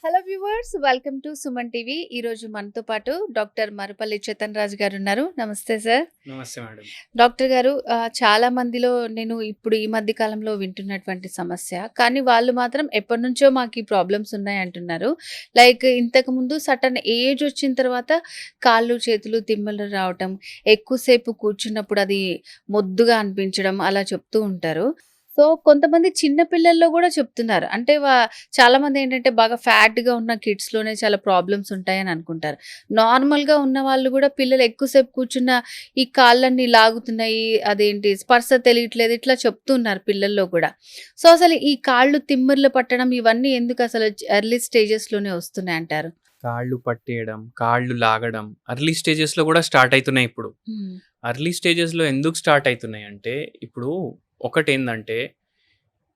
Hello viewers, welcome to Suman TV. ఈరోజు మనతో పాటు డాక్టర్ మరపల్లి చేతన్ రాజు గారు ఉన్నారు. నమస్తే సార్. నమస్తే మేడం. డాక్టర్ గారు, చాలా మందిలో నేను ఇప్పుడు ఈ మధ్య కాలంలో వింటున్నటువంటి సమస్య, కానీ వాళ్ళు మాత్రం ఎప్పటి నుంచో మాకు ఈ ప్రాబ్లమ్స్ ఉన్నాయి అంటున్నారు. లైక్ ఇంతకుముందు సటన్ ఏజ్ వచ్చిన తర్వాత కాళ్ళు చేతులు తిమ్మలు రావటం, ఎక్కువసేపు కూర్చున్నప్పుడు అది మొద్దుగా అనిపించడం అలా చెప్తూ ఉంటారు. సో కొంతమంది చిన్న పిల్లల్లో కూడా చెప్తున్నారు. అంటే చాలామంది ఏంటంటే బాగా ఫ్యాట్‌గా ఉన్న కిడ్స్‌లోనే చాలా ప్రాబ్లమ్స్ ఉంటాయని అనుకుంటారు. నార్మల్‌గా ఉన్న వాళ్ళు కూడా పిల్లలు ఎక్కువసేపు కూర్చున్న ఈ కాళ్ళన్నీ లాగుతున్నాయి, అదేంటి స్పర్శ తెలియట్లేదు, ఇట్లా చెప్తున్నారు పిల్లల్లో కూడా. సో అసలు ఈ కాళ్ళు తిమ్మిర్లు పట్టడం ఇవన్నీ ఎందుకు అసలు ఎర్లీ స్టేజెస్‌లోనే వస్తున్నాయంటారు? కాళ్ళు పట్టేయడం, కాళ్ళు లాగడం అర్లీ స్టేజెస్‌లో కూడా స్టార్ట్ అయితున్నాయి ఇప్పుడు. హ్మ్. అర్లీ స్టేజెస్‌లో ఎందుకు స్టార్ట్ అయితున్నాయి అంటే, ఇప్పుడు ఒకటేందంటే,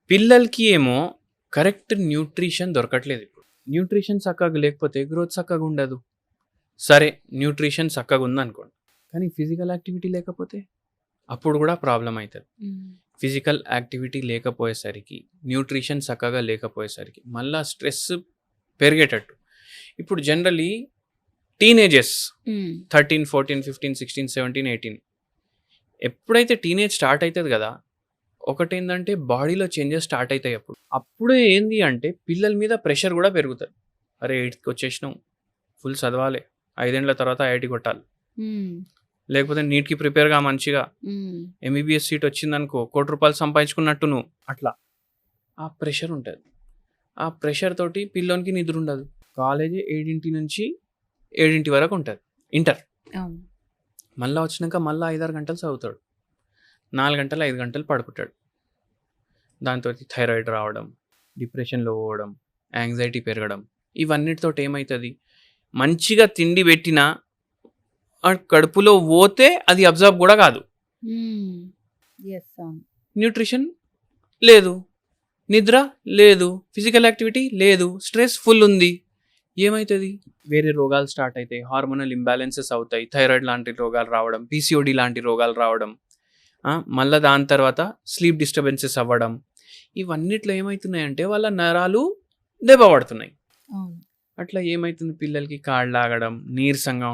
పిల్లలకి ఏమో కరెక్ట్ న్యూట్రిషన్ దొరకట్లేదు ఇప్పుడు. న్యూట్రిషన్ చక్కగా లేకపోతే గ్రోత్ చక్కగా ఉండదు. సరే, న్యూట్రిషన్ చక్కగా ఉందనుకోండి, కానీ ఫిజికల్ యాక్టివిటీ లేకపోతే అప్పుడు కూడా ప్రాబ్లమ్ అవుతుంది. హ్మ్. ఫిజికల్ యాక్టివిటీ లేకపోయేసరికి, న్యూట్రిషన్ చక్కగా లేకపోయేసరికి మళ్ళా స్ట్రెస్ పెరిగేటట్టు. ఇప్పుడు జనరలీ టీనేజెస్ హ్మ్. 13, 14, 15, 16, 17, 18 ఎప్పుడైతే టీనేజ్ స్టార్ట్ అవుతుంది కదా, ఒకటేందంటే బాడీలో చేంజెస్ స్టార్ట్ అవుతాయి. అప్పుడే ఏంది అంటే పిల్లల మీద ప్రెషర్ కూడా పెరుగుతుంది. అరే, 8కి వచ్చేసినాం, ఫుల్ చదవాలి, 5 ఏళ్ల తర్వాత ఐఐటి కొట్టాలి, హ్మ్. లేకపోతే నీట్కి ప్రిపేర్గా మంచిగా హ్మ్. ఎంబీబీఎస్ సీట్ వచ్చిందనుకో, ₹1,00,00,000 సంపాదించుకున్నట్టు నువ్వు అట్లా ఆ ప్రెషర్ ఉంటుంది. ఆ ప్రెషర్ తోటి పిల్లోనికి నిద్ర ఉండదు. కాలేజీ 7 నుంచి 7 వరకు ఉంటుంది, ఇంటర్. అవును. మళ్ళీ వచ్చినాక మళ్ళీ 5-6 గంటలు చదువుతాడు, 4 గంటలు 5 గంటలు పడుకుంటాడు. దాంతో థైరాయిడ్ రావడం, డిప్రెషన్లో పోవడం, యాంగ్జైటీ పెరగడం, ఇవన్నిటితో ఏమవుతుంది, మంచిగా తిండి పెట్టినా ఆ కడుపులో పోతే అది అబ్జర్వ్ కూడా కాదు. హ్మ్. యెస్. అవును. న్యూట్రిషన్ లేదు, నిద్ర లేదు, ఫిజికల్ యాక్టివిటీ లేదు, స్ట్రెస్ ఫుల్ ఉంది. ఏమవుతుంది, వేరే రోగాలు స్టార్ట్ అవుతాయి, హార్మోనల్ ఇంబ్యాలెన్సెస్ అవుతాయి, థైరాయిడ్ లాంటి రోగాలు రావడం, పీసీఓడి లాంటి రోగాలు రావడం, మళ్ళీ దాని తర్వాత స్లీప్ డిస్టర్బెన్సెస్ అవ్వడం. ఇవన్నిట్లో ఏమవుతున్నాయంటే వాళ్ళ నరాలు దెబ్బపడుతున్నాయి. అవును. అట్లా ఏమవుతుంది, పిల్లలకి కాళ్ళు లాగడం, నీరసంగా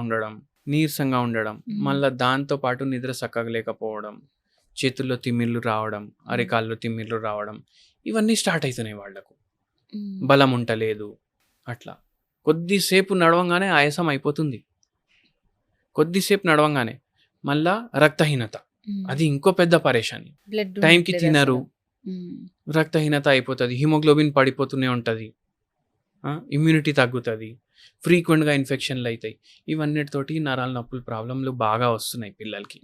ఉండడం, మళ్ళీ దాంతోపాటు నిద్ర చక్కగా లేకపోవడం, చేతుల్లో తిమ్మిర్లు రావడం, అరికాల్లో తిమ్మిర్లు రావడం, ఇవన్నీ స్టార్ట్ అవుతున్నాయి వాళ్ళకు. హ్మ్. బలం ఉండలేదు. అట్లా కొద్దిసేపు నడవంగానే ఆయాసం అయిపోతుంది, కొద్దిసేపు నడవంగానే మళ్ళా రక్తహీనత, అది ఇంకో పెద్ద పరేషాని. బ్లడ్ టైంకి తినరు, హ్మ్. రక్తహీనత అయిపోతుంది, హిమోగ్లోబిన్ పడిపోతూనే ఉంటుంది, ఇమ్యూనిటీ తగ్గుతుంది, ఫ్రీక్వెంట్గా ఇన్ఫెక్షన్లు అవుతాయి. ఇవన్నిటితోటి నరాల నొప్పులు ప్రాబ్లంలు బాగా వస్తున్నాయి పిల్లలకి.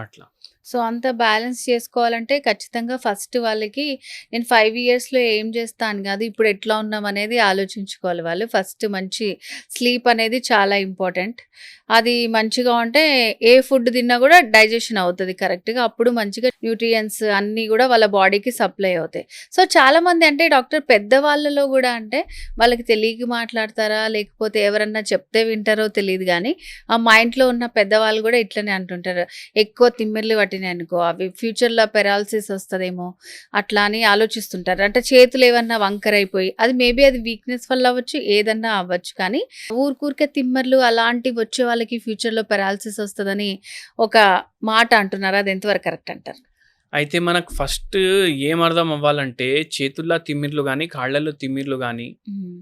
అట్లా సో అంతా బ్యాలెన్స్ చేసుకోవాలంటే ఖచ్చితంగా ఫస్ట్ వాళ్ళకి నేను 5 ఇయర్స్‌లో ఏం చేస్తా అని కాదు, ఇప్పుడు ఎట్లా ఉన్నాం అనేది ఆలోచించుకోవాలి వాళ్ళు. ఫస్ట్ మంచి స్లీప్ అనేది చాలా ఇంపార్టెంట్. అది మంచిగా ఉంటే ఏ ఫుడ్ తిన్నా కూడా డైజెషన్ అవుతది కరెక్ట్‌గా. అప్పుడు మంచిగా న్యూట్రియంట్స్ అన్నీ కూడా వాళ్ళ బాడీకి సప్లై అవుతాయి. సో చాలామంది అంటే డాక్టర్ పెద్దవాళ్ళలో కూడా అంటే వాళ్ళకి తెలియక మాట్లాడతారా, లేకపోతే ఎవరన్నా చెప్తే వింటారో తెలీదు గానీ, మా ఇంట్లో ఉన్న పెద్దవాళ్ళు కూడా ఇట్లనే అంటుంటారు. ఎక్కువ తిమ్మిర్లు పట్టినాయనుకో, అవి ఫ్యూచర్‌లో పెరాలిసిస్ వస్తదేమో అట్లా అని ఆలోచిస్తుంటారు. అంటే చేతులు ఏమన్నా వంకరైపోయి, అది మేబీ అది వీక్‌నెస్ వల్ల అవ్వచ్చు, ఏదన్నా అవ్వచ్చు. కానీ ఊరికే తిమ్మర్లు అలాంటివి వచ్చే వాళ్ళకి ఫ్యూచర్‌లో పెరాలిసిస్ వస్తదని ఒక మాట అంటున్నారు. అది ఎంతవరకు కరెక్ట్ అంటారు? అయితే మనకు ఫస్ట్ ఏం అర్థం అవ్వాలంటే, చేతుల్లో తిమ్మిర్లు కానీ, కాళ్ళల్లో తిమ్మిర్లు కానీ హ్మ్.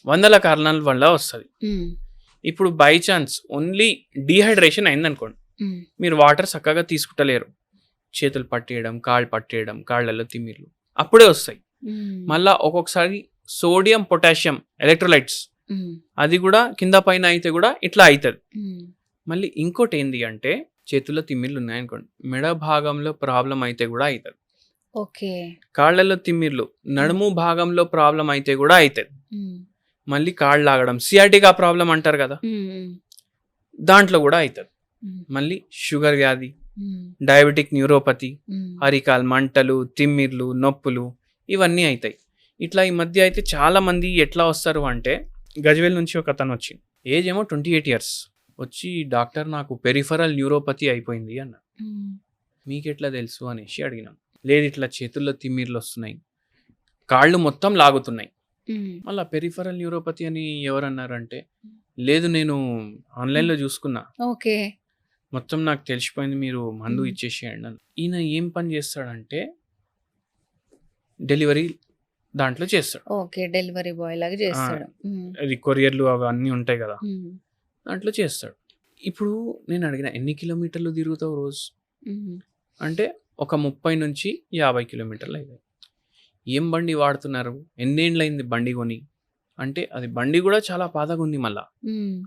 వందల కారణాల వల్ల వస్తుంది. హ్మ్. ఇప్పుడు బై ఛాన్స్ ఓన్లీ డీహైడ్రేషన్ అయిందనుకోండి, హ్మ్. మీరు వాటర్ చక్కగా తీసుకుంటలేరు, చేతులు పట్టేయడం, కాళ్ళు పట్టేయడం, కాళ్ళల్లో తిమ్మిర్లు అప్పుడే వస్తాయి. హ్మ్. మళ్ళా ఒక్కొక్కసారి సోడియం, పొటాషియం ఎలక్ట్రోలైట్స్ హ్మ్. అది కూడా కింద పైన అయితే కూడా ఇట్లా అవుతుంది. హ్మ్. మళ్ళీ ఇంకోటి ఏంది అంటే, చేతుల్లో తిమ్మిర్లు ఉన్నాయనుకోండి, మెడ భాగంలో ప్రాబ్లం అయితే కూడా అవుతుంది. ఓకే. కాళ్ళల్లో తిమ్మిర్లు నడుము భాగంలో ప్రాబ్లం అయితే కూడా అవుతుంది. హ్మ్. మళ్ళీ కాళ్ళు లాగడం, సియాటికా ప్రాబ్లం అంటారు కదా, హ్మ్. దాంట్లో కూడా అవుతుంది. హ్మ్. మళ్ళీ షుగర్ వ్యాధి, హ్మ్. డయాబెటిక్ న్యూరోపతి, హ్మ్. అరికాల్ మంటలు, తిమ్మిర్లు, నొప్పులు, ఇవన్నీ అవుతాయి. ఇట్లా ఈ మధ్య అయితే చాలా మంది ఎట్లా వస్తారు అంటే, గజ్వేల్ నుంచి ఒక అతను వచ్చి, ఏజ్ ఏమో 28 ఇయర్స్, వచ్చి డాక్టర్ నాకు పెరిఫరల్ న్యూరోపతి అయిపోయింది అన్న. హ్మ్. మీకెట్లా తెలుసు అనేసి అడిగినాం. లేదు, ఇట్లా చేతుల్లో తిమ్మిర్లు వస్తున్నాయి, కాళ్ళు మొత్తం లాగుతున్నాయి, హ్మ్. మళ్ళా పెరిఫరల్ న్యూరోపతి అని ఎవరన్నారంటే, లేదు నేను ఆన్‌లైన్‌లో చూసుకున్నా. ఓకే. మొత్తం నాకు తెలిసిపోయింది. మీరు మందు హ్మ్. ఇచ్చేసేయండి అని. ఈయన ఏం పని చేస్తాడంటే డెలివరీ దాంట్లో చేస్తాడు. ఓకే. డెలివరీ బాయ్ లాగా ఆ! చేస్తాడు. హ్మ్. అది కొరియర్‌లు అవన్నీ ఉంటాయి కదా! హ్మ్. దాంట్లో చేస్తాడు. ఇప్పుడు నేను అడిగిన ఎన్ని కిలోమీటర్లు తిరుగుతావు రోజు? హ్మ్. అంటే ఒక 30-50 కిలోమీటర్లు అయితాయి. ఏం బండి వాడుతున్నారు? ఎన్నేండ్లయింది బండి కొని? అంటే అది బండి కూడా చాలా పాతగుంది మళ్ళా. హ్మ్.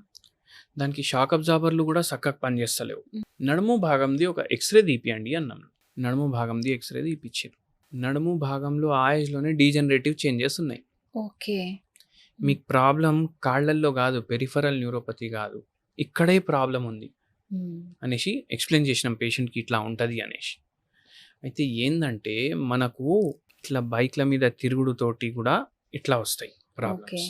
దానికి షాక్ అబ్జార్బర్‌లు కూడా సక్కగా పనిచేస్తలేవు. హ్మ్. నడుము భాగంది ఒక ఎక్స్‌రే తీపియండి అన్నాను. నడుము భాగంది ఎక్స్‌రే తీపిచ్చిర్రు. నడుము భాగంలో ఆ ఏజ్‌లోనే డీజనరేటివ్ చేంజెస్ ఉన్నాయి. ఓకే. హ్మ్. మీకు ప్రాబ్లమ్ కాళ్ళల్లో గాదు, పెరిఫరల్ న్యూరోపతి గాదు. ఇక్కడే ప్రాబ్లమ్ ఉంది హ్మ్. అనేసి ఎక్స్‌ప్లెయిన్ చేసినాం పేషెంట్‌కి ఇట్లా ఉంటది అనేసి. అయితే ఏందంటే మనకు ఇట్లా బైక్‌ల మీద తిరుగుడుతోటి కూడా ఇట్లా వస్తాయి ఓకే. ప్రాబ్లమ్స్.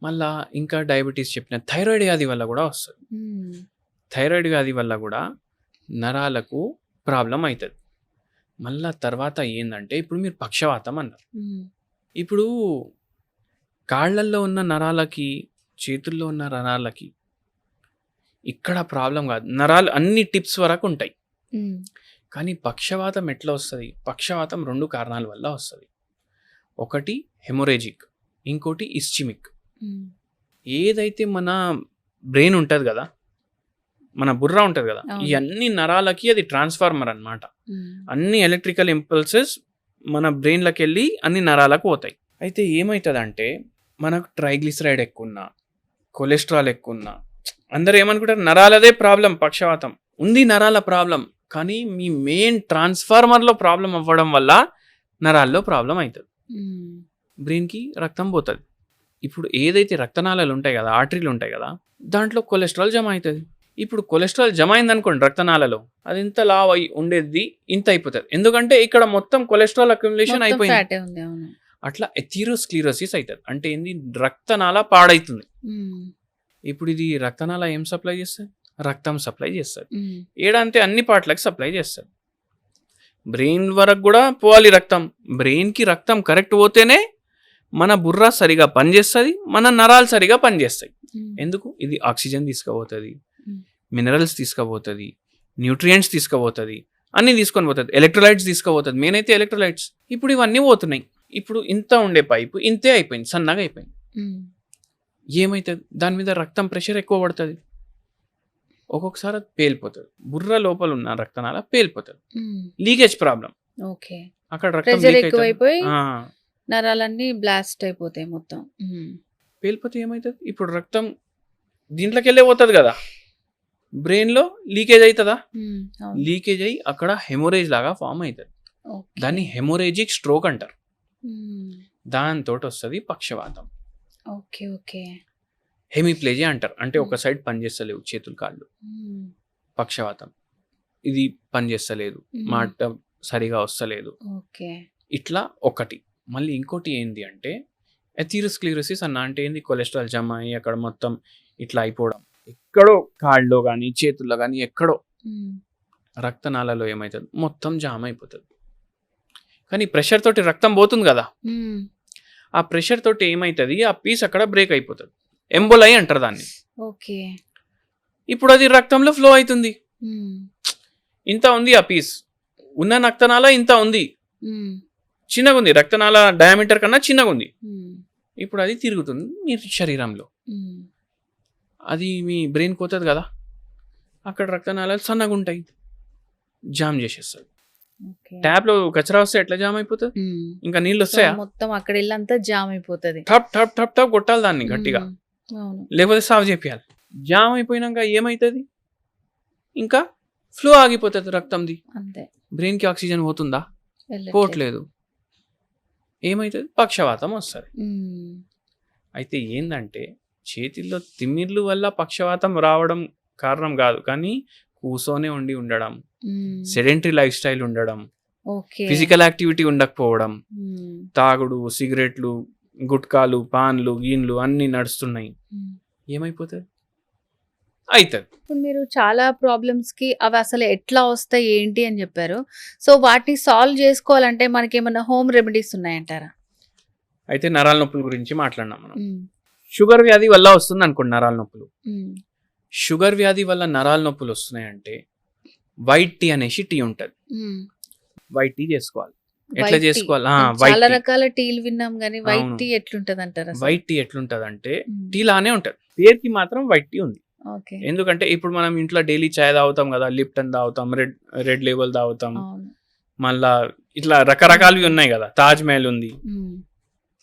మళ్ళా ఇంకా డయాబెటిస్ చెప్పిన థైరాయిడ్ వ్యాధి వల్ల కూడా వస్తది. హ్మ్. థైరాయిడ్ వ్యాధి వల్ల కూడా నరాలకు ప్రాబ్లమ్ అయితది. మళ్ళా తర్వాత ఏందంటే ఇప్పుడు మీరు పక్షవాతం అన్నారు. హ్మ్. ఇప్పుడు కాళ్ళల్లో ఉన్న నరాలకి, చేతుల్లో ఉన్న నరాలకి ఇక్కడ ప్రాబ్లమ్ గాదు. నరాలు అన్ని టిప్స్ వరకు ఉంటాయి. హ్మ్. కానీ పక్షవాతం ఎట్లా వస్తది? పక్షవాతం 2 కారణాల వల్ల వస్తది. ఒకటి హెమోరేజిక్, ఇంకోటి ఇస్చిమిక్. హ్మ్. ఏదైతే మన బ్రెయిన్ ఉంటది గదా! మన బుర్ర ఉంటది గదా! ఈ అవును. అన్ని నరాలకి అది ట్రాన్స్‌ఫార్మర్ అన్నమాట. హ్మ్. అన్ని ఎలక్ట్రికల్ ఇంపల్సెస్ మన బ్రెయిన్‌లకెళ్ళి అన్ని నరాలకు పోతాయి. అయితే ఏమైతదంటే మనకు ట్రైగ్లిసరైడ్ ఎక్కువున్నా, కొలెస్ట్రాల్ ఎక్కువున్నా అందరూ ఏమనుకుంటారు నరాలదే ప్రాబ్లమ్ పక్షవాతం. ఉంది నరాల ప్రాబ్లమ్. కానీ మీ మెయిన్ ట్రాన్స్‌ఫార్మర్‌లో ప్రాబ్లమ్ అవ్వడం వల్ల నరాల్లో ప్రాబ్లమ్ అయితది. హ్మ్. బ్రెయిన్‌కి రక్తం పోతది. ఇప్పుడు ఏదైతే రక్తనాళాలు ఉంటాయి గదా! ఆర్టరీలు ఉంటాయి గదా! దాంట్లో కొలెస్ట్రాల్ జమ అయితది. ఇప్పుడు కొలెస్ట్రాల్ జమ అయిందనుకోండి రక్తనాళలో అది ఇంత లావు అయి ఉండేది ఇంత అయిపోతది. ఎందుకంటే ఇక్కడ మొత్తం కొలెస్ట్రాల్ అక్యుములేషన్ మొత్తం అయిపోయింది. ఫ్యాటే ఉంది. అవును. అట్లా ఎథెరోస్క్లెరోసిస్ అయితది. అంటే ఏంది రక్తనాళ పాడైతుంది. హ్మ్. ఇప్పుడు ఇది రక్తనాళ ఏం సప్లై చేస్తది? రక్తం సప్లై చేస్తది. హ్మ్. ఏడంటే అన్ని పార్ట్‌లకి సప్లై చేస్తది. బ్రెయిన్ వరకు గూడా పోవాలి రక్తం. బ్రెయిన్‌కి రక్తం కరెక్ట్ పోతేనే మన బుర్ర సరిగా పనిచేస్తది. మన నరాలు సరిగా పనిచేస్తాయి. హ్మ్. ఎందుకు? ఇది ఆక్సిజన్ తీసుకపోతది. హ్మ్. మినరల్స్ తీసుకపోతది. న్యూట్రియంట్స్ తీసుకపోతది. అన్నీ తీసుకొని పోతది. ఎలక్ట్రోలైట్స్ తీసుకపోతది. మెయిన్ అయితే ఎలక్ట్రోలైట్స్. ఇప్పుడు ఇవన్నీ పోతున్నాయి. ఇప్పుడు ఇంత ఉండే పైపు ఇంతే అయిపోయింది. సన్నగా అయిపోయింది. హ్మ్. ఏమైతది? దాని మీద రక్తం ప్రెషర్ ఎక్కువ పడతది. ఒక్కొక్కసారి అది పేలిపోతది. బుర్ర లోపల ఉన్న రక్తనాళ పేలిపోతది. హ్మ్. Leakage problem. ఓకే. అక్కడ రక్తం ప్రెషర్ లీక్ అయితది. ఎక్కువైపోయి ఆ! నరాలన్నీ బ్లాస్ట్ అయిపోతాయి మొత్తం. హ్మ్. పేలిపోతే ఏమైతది? ఇప్పుడు రక్తం దీంట్లోకెళ్ళే పోతది గదా! బ్రెయిన్‌లో లీకేజ్ అయితదా? హ్మ్. అవును. లీకేజ్ అయ్యి అక్కడ హెమోరేజ్ లాగా ఫార్మ్ అయితది. ఓకే. దాన్ని హెమోరేజిక్ స్ట్రోక్ అంటారు. హ్మ్. దాంతోటొస్తది పక్షవాతం. ఓకే. ఓకే. హెమిప్లేజియా అంటారు. అంటే హ్మ్. ఒక సైడ్ పనిచేస్తలేవు చేతులు, కాళ్ళు. హ్మ్. పక్షవాతం. ఇది పనిచేస్తలేదు. హ్మ్. మాట సరిగా వస్తలేదు. ఓకే. ఇట్లా ఒకటి. మళ్ళీ ఇంకోటి ఏంది అంటే ఎథెరోస్క్లెరోసిస్ అన్నా అంటే ఏంది కొలెస్ట్రాల్ జమ అయ్యి అక్కడ మొత్తం ఇట్లా అయిపోవడం. ఎక్కడో కాళ్ళలో గాని, చేతుల్లో గాని ఎక్కడో హ్మ్. రక్తనాళాలో ఏమైతది మొత్తం జామ్ అయిపోతది. కానీ ప్రెషర్ తోటి రక్తం పోతుంది గదా! హ్మ్. ఆ ప్రెషర్ తోటి ఏమైతది ఆ పీస్ అక్కడ బ్రేక్ అయిపోతది. ఎంబోలై అంటారు దాన్ని. ఓకే. ఇప్పుడు అది రక్తంలో ఫ్లో అయితుంది. హ్మ్. ఇంత ఉంది ఆ పీస్. ఉన్న రక్తనాళ ఇంత ఉంది. హ్మ్. చిన్నగుంది. రక్తనాళ డయామీటర్ కన్నా చిన్నగుంది. హ్మ్. ఇప్పుడు అది తిరుగుతుంది మీ శరీరంలో. హ్మ్. అది మీ బ్రెయిన్‌కి పోతది గదా! అక్కడ రక్తనాళాలు సన్నగుంటాయి. జామ్ జేసేస్తది. ఓకే. ట్యాప్‌లో కచరా వస్తే ఎట్లా జామ్ అయిపోతది? హ్మ్. ఇంకా సో, నీళ్ళొస్తాయా? మొత్తం అక్కడ ఇల్లంతా జామ్ అయిపోతది. టప్ టప్ టప్ టప్ కొట్టాలి దాన్ని గట్టిగా. హ్మ్. అవును. లేకపోతే సాగు జేపియాలి. జామ్ అయిపోయినంక ఏమైతది? ఇంకా ఫ్లో ఆగిపోతది రక్తంది. అంతే. బ్రెయిన్‌కి ఆక్సిజన్ పోతుందా? వెళ్ళట్లేదు. పోవట్లేదు. ఏమైతది? పక్షవాతం వస్తది. హ్మ్. అయితే ఏందంటే చేతిల్లో తిమ్మిర్లు వల్ల పక్షవాతం రావడం కారణం గాదు. కానీ కూసోనే ఉండడం, హ్మ్. సెడెంటరీ లైఫ్ స్టైల్ ఉండడం, ఓకే. ఫిజికల్ యాక్టివిటీ ఉండకపోవడం, హ్మ్. తాగుడు, సిగరెట్లు, గుట్కాలు, పాన్లు, గీన్లు అన్నీ నడుస్తున్నాయి. హ్మ్. ఏమైపోతది? అయితది. ఇప్పుడు మీరు చాలా ప్రాబ్లమ్స్‌కి అవి అసలు ఎట్లా వస్తాయి, ఏంటి అని జెప్పారు. సో, వాటిని సాల్వ్ జేసుకోవాలంటే మనకేమన్నా హోమ్ రెమెడీస్ ఉన్నాయంటారా? అయితే నరాల నొప్పుల గురించి మాట్లాడినాం మనం. ఉమ్, షుగర్ వ్యాధి వల్ల వస్తుంది అనుకోండి నరాల నొప్పులు. ఉమ్, షుగర్ వ్యాధి వల్ల నరాల నొప్పులు వస్తున్నాయంటే వైట్ టీ అనేసి టీ ఉంటుంది. ఉమ్. వైట్ టీ చేసుకోవాలి. ఎట్లా వైట్ టీ చేసుకోవాలి? చాలా వైట్ టీ. రకాల టీలు విన్నాం కానీ వైట్ అవును. టీ ఎట్లుంటది అంటారు అసలు? వైట్ టీ ఎట్లుంటది అంటే ఉమ్, టీ లానే ఉంటది, పేరుకి మాత్రం వైట్ టీ ఉంది. ఓకే. ఎందుకంటే ఇప్పుడు మనం ఇంట్లో డైలీ చాయ్ తాగుతాం కదా, లిప్టన్ తాగుతాం, రెడ్ లేబుల్ తాగుతాం, అవును. మళ్ళా ఇట్లా రకరకాలవి ఉన్నాయి కదా, తాజ్ మహల్ ఉంది. ఉమ్,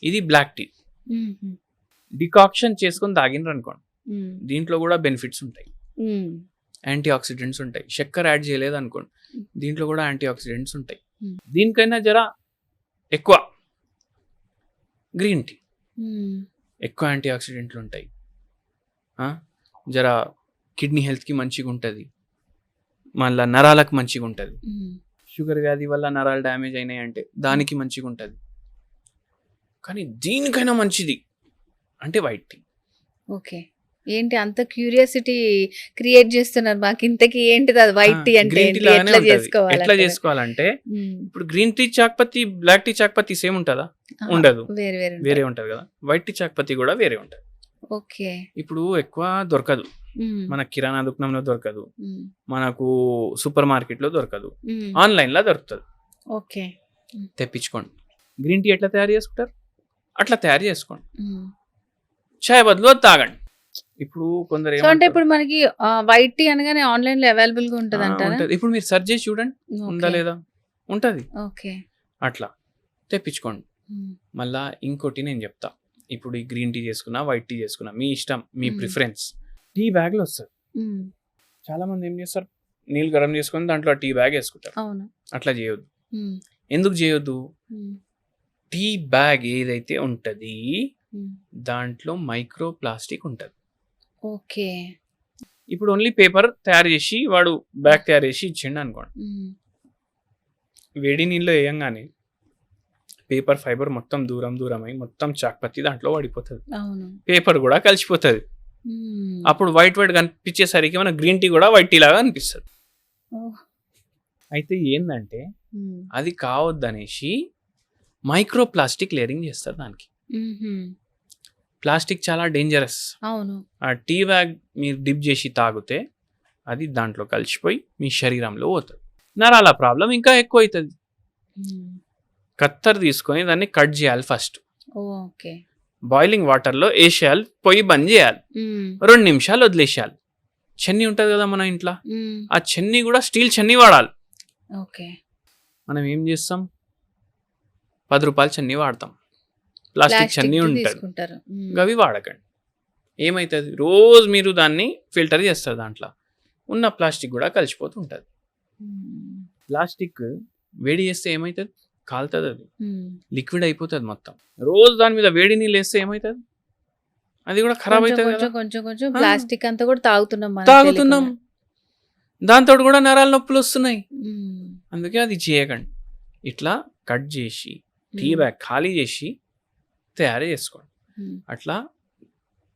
ఇది బ్లాక్ టీ. ఉమ్, ఉమ్, డికాక్షన్ చేసుకొని తాగినరు అనుకోండి, ఉమ్, దీంట్లో కూడా బెనిఫిట్స్ ఉంటాయి. ఉమ్, యాంటీ ఆక్సిడెంట్స్ ఉంటాయి. చక్కెర యాడ్ చేయలేదు అనుకోండి, దీంట్లో కూడా యాంటీ ఆక్సిడెంట్స్ ఉంటాయి. Hmm. దీనికైనా జర ఎక్కువ గ్రీన్ టీ, ఉమ్, ఎక్కువ యాంటీ ఆక్సిడెంట్లు ఉంటాయి. జర కిడ్నీ హెల్త్కి మంచిగా ఉంటుంది, మళ్ళీ నరాలకు మంచిగా ఉంటుంది. ఉమ్. షుగర్ వ్యాధి వల్ల నరాలు డ్యామేజ్ అయినాయి అంటే దానికి మంచిగా ఉంటుంది. కానీ దీనికైనా మంచిది అంటే వైట్ టీ. ఓకే. ఏంటి అంత క్యూరియాసిటీ క్రియేట్ చేస్తున్నారు మాకు? ఇంతకీ ఏంటిది అది వైట్ టీ అంటే గ్రీన్ టీ ఏంటి? లాగానే ఎట్లా ఉంటుంది. చేసుకోవాలి ఎట్లా అంటారు? చేసుకోవాలంటే ఉమ్, ఇప్పుడు గ్రీన్ టీ చాక్పత్తి, బ్లాక్ టీ చాక్పత్తి సేమ్ ఉంటుందా? ఆహా, ఉండదు, వేరే వేరే ఉంటాయి. వేరే ఉంటుంది కదా. వైట్ టీ చాక్పత్తి కూడా వేరే ఉంటుంది. ఓకే. ఇప్పుడు ఎక్కువ దొరకదు, ఉమ్, మన కిరాణా దుకాణంలో దొరకదు, ఉమ్, మనకు సూపర్ మార్కెట్లో దొరకదు, ఉమ్, ఆన్లైన్లో దొరుకుతుంది. ఓకే. తెప్పించుకోండి. గ్రీన్ టీ ఎట్లా తయారు చేసుకుంటారు అట్లా తయారు చేసుకోండి. ఉమ్. చాయ్ బదులు అది తాగండి. ఇప్పుడు కొందరు సో అంటే ఏమంటారు, ఇప్పుడు మనకి వైట్ టీ అనగానే ఆన్లైన్ లో అవైలబుల్ గా ఉంటది అంటారా? ఉంటది. ఇప్పుడు మీరు సెర్చ్ చేసి చూడండి, ఉందా ఓకే. లేదా, ఉంటది. ఓకే. అట్లా తెప్పించుకోండి. ఉమ్, మళ్ళా ఇంకోటి నేను చెప్తా, ఇప్పుడు ఈ గ్రీన్ టీ చేసుకున్నా, వైట్ టీ చేసుకున్నా, మీ ఇష్టం, మీ మ్మ్. ప్రిఫరెన్స్. టీ బ్యాగ్లో వస్తుంది. ఉమ్, చాలా మంది ఏం చేస్తారు, నీళ్ళు గరం చేసుకొని దాంట్లో టీ బ్యాగ్ వేసుకుంటారు. అవును. అట్లా చేయొద్దు. ఉమ్, ఎందుకు చేయొద్దు? ఉమ్, టీ బ్యాగ్ ఏదైతే ఉంటుంది ఉమ్. దాంట్లో మైక్రో ప్లాస్టిక్ ఉంటుంది. ఓకే. ఇప్పుడు ఓన్లీ పేపర్ తయారు చేసి వాడు బ్యాగ్ తయారు చేసి ఇచ్చిండు అనుకోండి, ఉమ్, వేడి నీళ్ళు వేయంగానే పేపర్ ఫైబర్ మొత్తం దూరం దూరం అయి మొత్తం చాక్పత్తి దాంట్లో పడిపోతుంది, అవును. పేపర్ కూడా కలిసిపోతుంది. ఉమ్, అప్పుడు వైట్ వైట్ కనిపించేసరికి మన గ్రీన్ టీ కూడా వైట్ టీ లాగా అనిపిస్తుంది. ఓహ్, అయితే ఏంటంటే ఉమ్, అది కావద్దనేసి మైక్రో ప్లాస్టిక్ లేయరింగ్ చేస్తారు దానికి. ఉమ్హుం. ప్లాస్టిక్ చాలా డేంజరస్. అవును. ఆ టీ బ్యాగ్ మీరు డిప్ చేసి తాగితే అది దాంట్లో కలిసిపోయి మీ శరీరంలో పోతుంది, నరాల ప్రాబ్లం ఇంకా ఎక్కువ అవుతుంది. ఉమ్, కత్తర్ తీసుకొని దాన్ని కట్ చేయాలి ఫస్ట్. ఓకే. బాయిలింగ్ వాటర్లో వేసేయాలి, పొయ్యి బంద్ చేయాలి, ఉమ్, 2 నిమిషాలు వదిలేసేయాలి. చెన్నీ ఉంటుంది కదా మన ఇంట్లో, ఉమ్, ఆ చెన్నీ కూడా స్టీల్ చెన్నీ వాడాలి. ఓకే. మనం ఏం చేస్తాం, 10 రూపాయలు చెన్నీ వాడతాం, ప్లాస్టిక్ చెన్నీ ప్లాస్టిక్ ఉంటుంది. తీసుకుంటారు. ఉమ్, అవి వాడకండి. ఏమవుతుంది, రోజు మీరు దాన్ని ఫిల్టర్ చేస్తారు, దాంట్లో ఉన్న ప్లాస్టిక్ కూడా కలిసిపోతుంటుంది. ఉమ్, ప్లాస్టిక్ వేడి చేస్తే ఏమవుతుంది, కాలుతుంది, అది ఉమ్. లిక్విడ్ అయిపోతుంది మొత్తం. రోజు దాని మీద వేడి నీళ్ళు వేస్తే ఏమవుతుంది, అది కూడా ఖరాబ్ కొంచెం అవుతుంది కొంచెం కదా. కొంచెం కొంచెం ఆ. ప్లాస్టిక్ అంతా కూడా తాగుతున్నాం మనం తాగుతున్నాం, తెలియకుండా. దాంతో కూడా నరాల నొప్పులు వస్తున్నాయి. ఉమ్, అందుకే అది చేయకండి. ఇట్లా కట్ చేసి టీ ఉమ్, బ్యాగ్ ఖాళీ చేసి తయారు చేసుకోండి. ఉమ్, అట్లా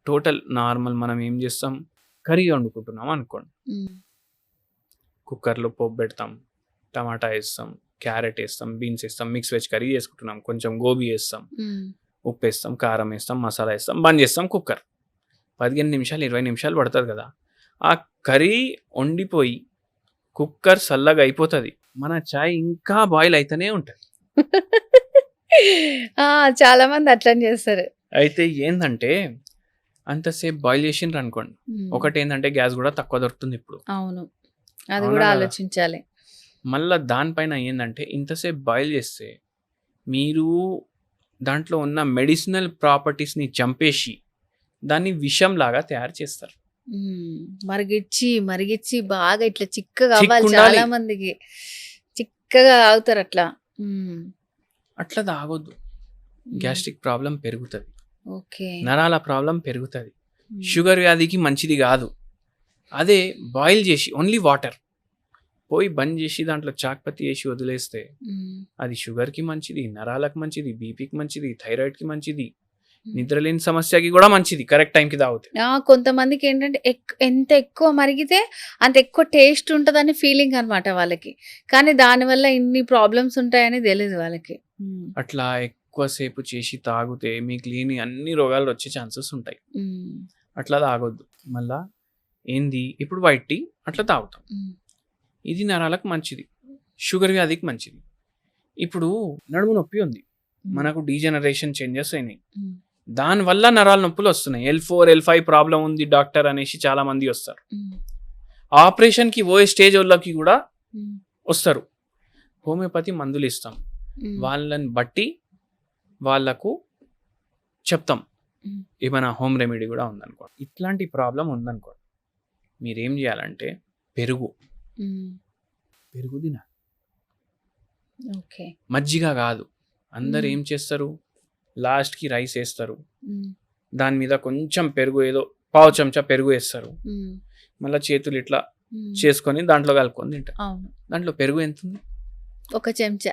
టోటల్ నార్మల్ మనం ఏం చేస్తాం, కర్రీ వండుకుంటున్నాం అనుకోండి, ఉమ్, కుక్కర్లో పోపు పెడతాం, టమాటా వేస్తాం, క్యారెట్ వేస్తాం, బీన్స్ వేస్తాం, మిక్స్ వెజ్ కర్రీ చేసుకుంటున్నాం, కొంచెం గోబీ వేస్తాం, ఉమ్, ఉప్పు వేస్తాం, కారం వేస్తాం, మసాలా వేస్తాం, బంద్ చేస్తాం కుక్కర్. 15 నిమిషాలు 20 నిమిషాలు పడుతుంది కదా. ఆ కర్రీ వండిపోయి కుక్కర్ చల్లగా అయిపోతుంది, మన చాయ్ ఇంకా బాయిల్ అయితేనే ఉంటుంది. ఆ, చాలా మంది అట్లనే చేస్తారు. అయితే ఏంటంటే అంతసేపు బాయిల్ చేసిండ్రు అనుకోండి, ఉమ్, ఒకటి ఏంటంటే గ్యాస్ కూడా తక్కువ దొరుకుతుంది ఇప్పుడు. అవును, అది అవునా కూడా కదా? ఆలోచించాలి. మళ్ళీ దానిపైన ఏంటంటే ఇంతసేపు బాయిల్ చేస్తే మీరు దాంట్లో ఉన్న మెడిసినల్ ప్రాపర్టీస్ని చంపేసి దాన్ని విషంలాగా తయారు చేస్తారు. ఉమ్, మరిగిచ్చి మరిగిచ్చి బాగా ఇట్లా చిక్కగా అవ్వాలి. చిక్కుండాలి. చాలా మందికి చిక్కగా తాగుతారు అట్లా. ఉమ్, అట్లా తాగొద్దు, గ్యాస్ట్రిక్ ప్రాబ్లం పెరుగుతుంది, ఓకే. నరాల ప్రాబ్లం పెరుగుతుంది, ఉమ్, షుగర్ వ్యాధికి మంచిది కాదు. అదే బాయిల్ చేసి ఓన్లీ వాటర్ పోయి బంద్ చేసి దాంట్లో చాక్పత్తి వేసి వదిలేస్తే ఉమ్, అది షుగర్కి మంచిది, నరాలకు మంచిది, బీపీకి మంచిది, థైరాయిడ్కి మంచిది, ఉమ్. నిద్రలేని సమస్యకి కూడా మంచిది కరెక్ట్ టైంకి తాగితే. కొంతమందికి ఏంటంటే ఎంత ఎక్కువ మరిగితే అంత ఎక్కువ టేస్ట్ ఉంటుందని ఫీలింగ్ అనమాట వాళ్ళకి. కానీ దానివల్ల ఇన్ని ప్రాబ్లమ్స్ ఉంటాయని తెలియదు వాళ్ళకి. ఉమ్, అట్లా ఎక్కువసేపు చేసి తాగితే మీకు లేని అన్ని రోగాలు వచ్చే ఛాన్సెస్ ఉంటాయి. అట్లా తాగొద్దు. మళ్ళా ఏంది ఇప్పుడు వైట్ టీ అట్లా తాగుతాం. ఇది నరాలకు మంచిది, షుగర్ వ్యాధికి మంచిది. ఇప్పుడు నడుము నొప్పి ఉంది, మనకు డీజనరేషన్ చేంజెస్ అయినాయి, దానివల్ల నరాల నొప్పులు వస్తున్నాయి. L4 L5 ప్రాబ్లం ఉంది డాక్టర్ అనేసి చాలా మంది వస్తారు. ఆపరేషన్కి పోయే స్టేజ్ వాళ్ళకి కూడా వస్తారు. హోమియోపతి మందులు ఇస్తాం, వాళ్ళని బట్టి వాళ్ళకు చెప్తాం ఏమైనా హోమ్ రెమెడీ కూడా ఉందనుకోండి. ఇట్లాంటి ప్రాబ్లం ఉందనుకోండి, మీరేం చేయాలంటే పెరుగు తినాలి. మజ్జిగ కాదు. అందరు ఏం చేస్తారు, లాస్ట్కి రైస్ వేస్తారు, దాని మీద కొంచెం పెరుగు, ఏదో పావు చెంచా పెరుగు వేస్తారు, మళ్ళీ చేతులు ఇట్లా చేసుకొని దాంట్లో కలుపుకొని తింటారు. దాంట్లో పెరుగు ఎంత ఉంది, ఒక చెంచా.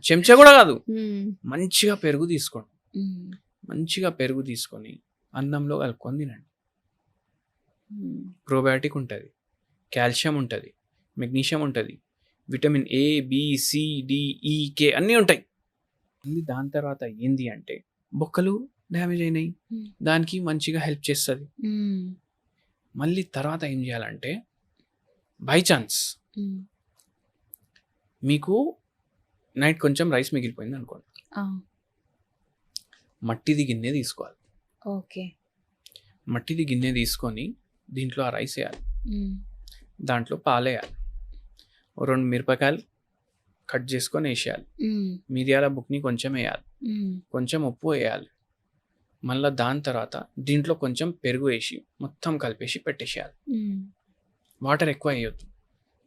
చెంచా కూడా కాదు. మంచిగా పెరుగు తీసుకోండి, మంచిగా పెరుగు తీసుకొని అన్నంలో కలుపుకొని తినండి. ప్రోబయాటిక్ ఉంటుంది, కాల్షియం ఉంటుంది, మెగ్నీషియం ఉంటుంది, vitamin A B C D E K అన్నీ ఉంటాయి. దాని తర్వాత ఏంది అంటే బొక్కలు డ్యామేజ్ అయినాయి, దానికి మంచిగా హెల్ప్ చేస్తుంది. మళ్ళీ తర్వాత ఏం చేయాలంటే బై ఛాన్స్ మీకు నైట్ కొంచెం రైస్ మిగిలిపోయింది అనుకోండి, మట్టిది గిన్నె తీసుకోవాలి. మట్టిది గిన్నె తీసుకొని దీంట్లో ఆ రైస్ వేయాలి, దాంట్లో పాలేయాలి, 2 మిరపకాయలు కట్ చేసుకొని వేసేయాలి, మిరియాల బుక్ని కొంచెం వేయాలి, కొంచెం ఉప్పు వేయాలి. మళ్ళీ దాని తర్వాత దీంట్లో కొంచెం పెరుగు వేసి మొత్తం కలిపేసి పెట్టేసేయాలి. వాటర్ ఎక్కువ వేయొద్దు,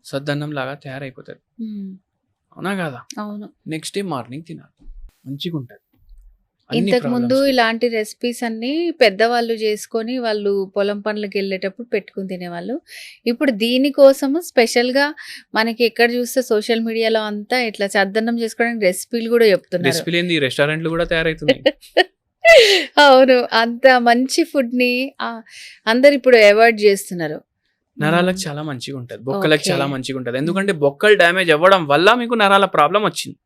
సద్దన్నం లాగా తయారైపోతుంది. అవునా కాదా? అవును. నెక్స్ట్ డే మార్నింగ్ తినాలి, మంచిగా ఉంటుంది. ఇంతకు ముందు ఇలాంటి రెసిపీస్ అన్ని పెద్దవాళ్ళు చేసుకొని వాళ్ళు పొలం పనులకు వెళ్ళేటప్పుడు పెట్టుకుని తినేవాళ్ళు. ఇప్పుడు దీనికోసము స్పెషల్గా మనకి ఎక్కడ చూస్తే సోషల్ మీడియాలో అంతా ఇట్లా చద్దన్నం చేసుకోవడానికి రెసిపీలు కూడా చెప్తున్నారు. రెసిపీలు ఏంది, రెస్టారెంట్లు కూడా తయారవుతున్నాయి. అవును, అంత మంచి ఫుడ్ ని అందరు ఇప్పుడు అవాయిడ్ చేస్తున్నారు. నరాలకు చాలా మంచిగా ఉంటుంది, బొక్కలకు చాలా మంచిగా ఉంటుంది. ఎందుకంటే బొక్కలు డ్యామేజ్ అవ్వడం వల్ల మీకు నరాల ప్రాబ్లం వచ్చింది.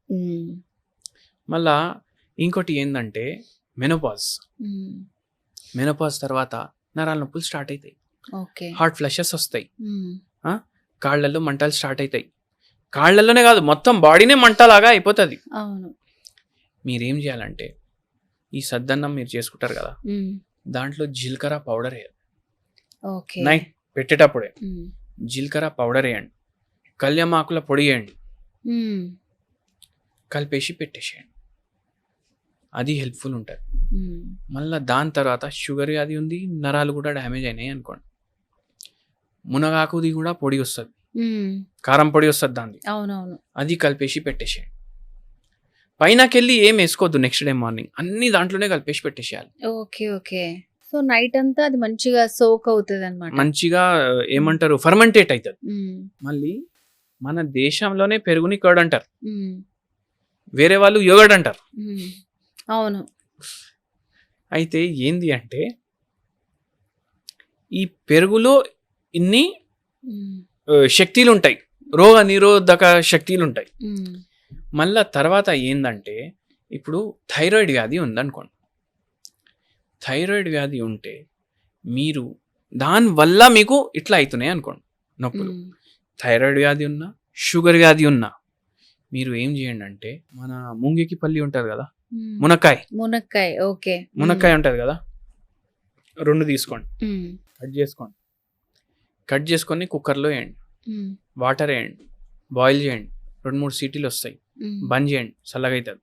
మళ్ళా ఇంకోటి ఏంటంటే మెనోపాజ్ తర్వాత నరాల నొప్పులు స్టార్ట్ అవుతాయి, హార్ట్ ఫ్లషెస్ వస్తాయి, కాళ్ళల్లో మంటలు స్టార్ట్ అవుతాయి. కాళ్ళల్లోనే కాదు, మొత్తం బాడీనే మంటలాగా అయిపోతుంది. మీరేం చేయాలంటే ఈ సద్దన్నం మీరు చేసుకుంటారు కదా, దాంట్లో జీలకర్ర పౌడర్ వేయాలి. నైట్ పెట్టేటప్పుడే జీలకర్ర పౌడర్ వేయండి, కళ్యామాకుల పొడి వేయండి, కలిపేసి పెట్టేసేయండి. అది హెల్ప్ఫుల్ ఉంటుంది. మళ్ళీ దాని తర్వాత షుగర్ వ్యాధి ఉంది, నరాలు కూడా డ్యామేజ్ అయినాయి అనుకోండి, మునగాకుది కూడా పొడి వస్తుంది, కారం పొడి వస్తుంది దాన్ని, అది కలిపేసి పెట్టేసేయండి. పైనకెళ్ళి ఏం వేసుకోవద్దు, నెక్స్ట్ డే మార్నింగ్ అన్ని దాంట్లోనే కలిపేసి పెట్టేసేయాలి. సో నైట్ అంతా అది మంచిగా సోక్ అవుతుంది అన్నమాట, మంచిగా ఏమంటారు ఫర్మెంటేట్ అవుతుంది. మళ్ళీ మన దేశంలోనే పెరుగుని కర్డ్ అంటారు, వేరే వాళ్ళు యోగర్ట్ అంటారు. అవును. అయితే ఏంది అంటే ఈ పెరుగులో ఇన్ని శక్తులు ఉంటాయి, రోగ నిరోధక శక్తులు ఉంటాయి. మళ్ళా తర్వాత ఏందంటే ఇప్పుడు థైరాయిడ్ వ్యాధి ఉందనుకోండి, థైరాయిడ్ వ్యాధి ఉంటే మీరు దానివల్ల మీకు ఇట్లా అవుతున్నాయి అనుకోండి నొప్పులు. థైరాయిడ్ వ్యాధి ఉన్నా, షుగర్ వ్యాధి ఉన్నా మీరు ఏం చేయండి అంటే మన ముంగికి పల్లి ఉంటుంది కదా, మునక్కాయ ఉంటుంది కదా, 2 తీసుకోండి, కట్ చేసుకొని కుక్కర్లో వేయండి, వాటర్ వేయండి, బాయిల్ చేయండి, 2-3 సీటీలు వస్తాయి, బంద్ చేయండి, చల్లగా అవుతుంది.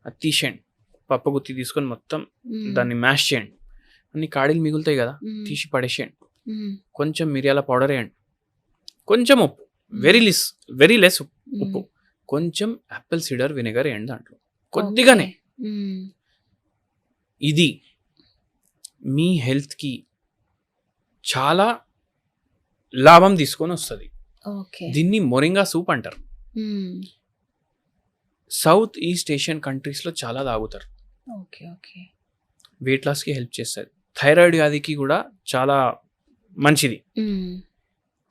అది తీసేయండి, పప్పు గుత్తి తీసుకొని మొత్తం దాన్ని మ్యాష్ చేయండి, అన్ని కాడీలు మిగులుతాయి కదా, తీసి పడేసేయండి. కొంచెం మిరియాల పౌడర్ వేయండి, కొంచెం ఉప్పు, వెరీ లెస్ ఉప్పు, కొంచెం యాపిల్ సిడర్ విnegar వేయండి దాంట్లో కొద్దిగానే. ఇది మీ హెల్త్కి చాలా లాభం తీసుకొని వస్తుంది. దీన్ని మొరింగా సూప్ అంటారు. సౌత్ ఈస్ట్ ఏషియన్ కంట్రీస్లో చాలా తాగుతారు. వెయిట్ లాస్కి హెల్ప్ చేస్తుంది. థైరాయిడ్ వ్యాధికి కూడా చాలా మంచిది.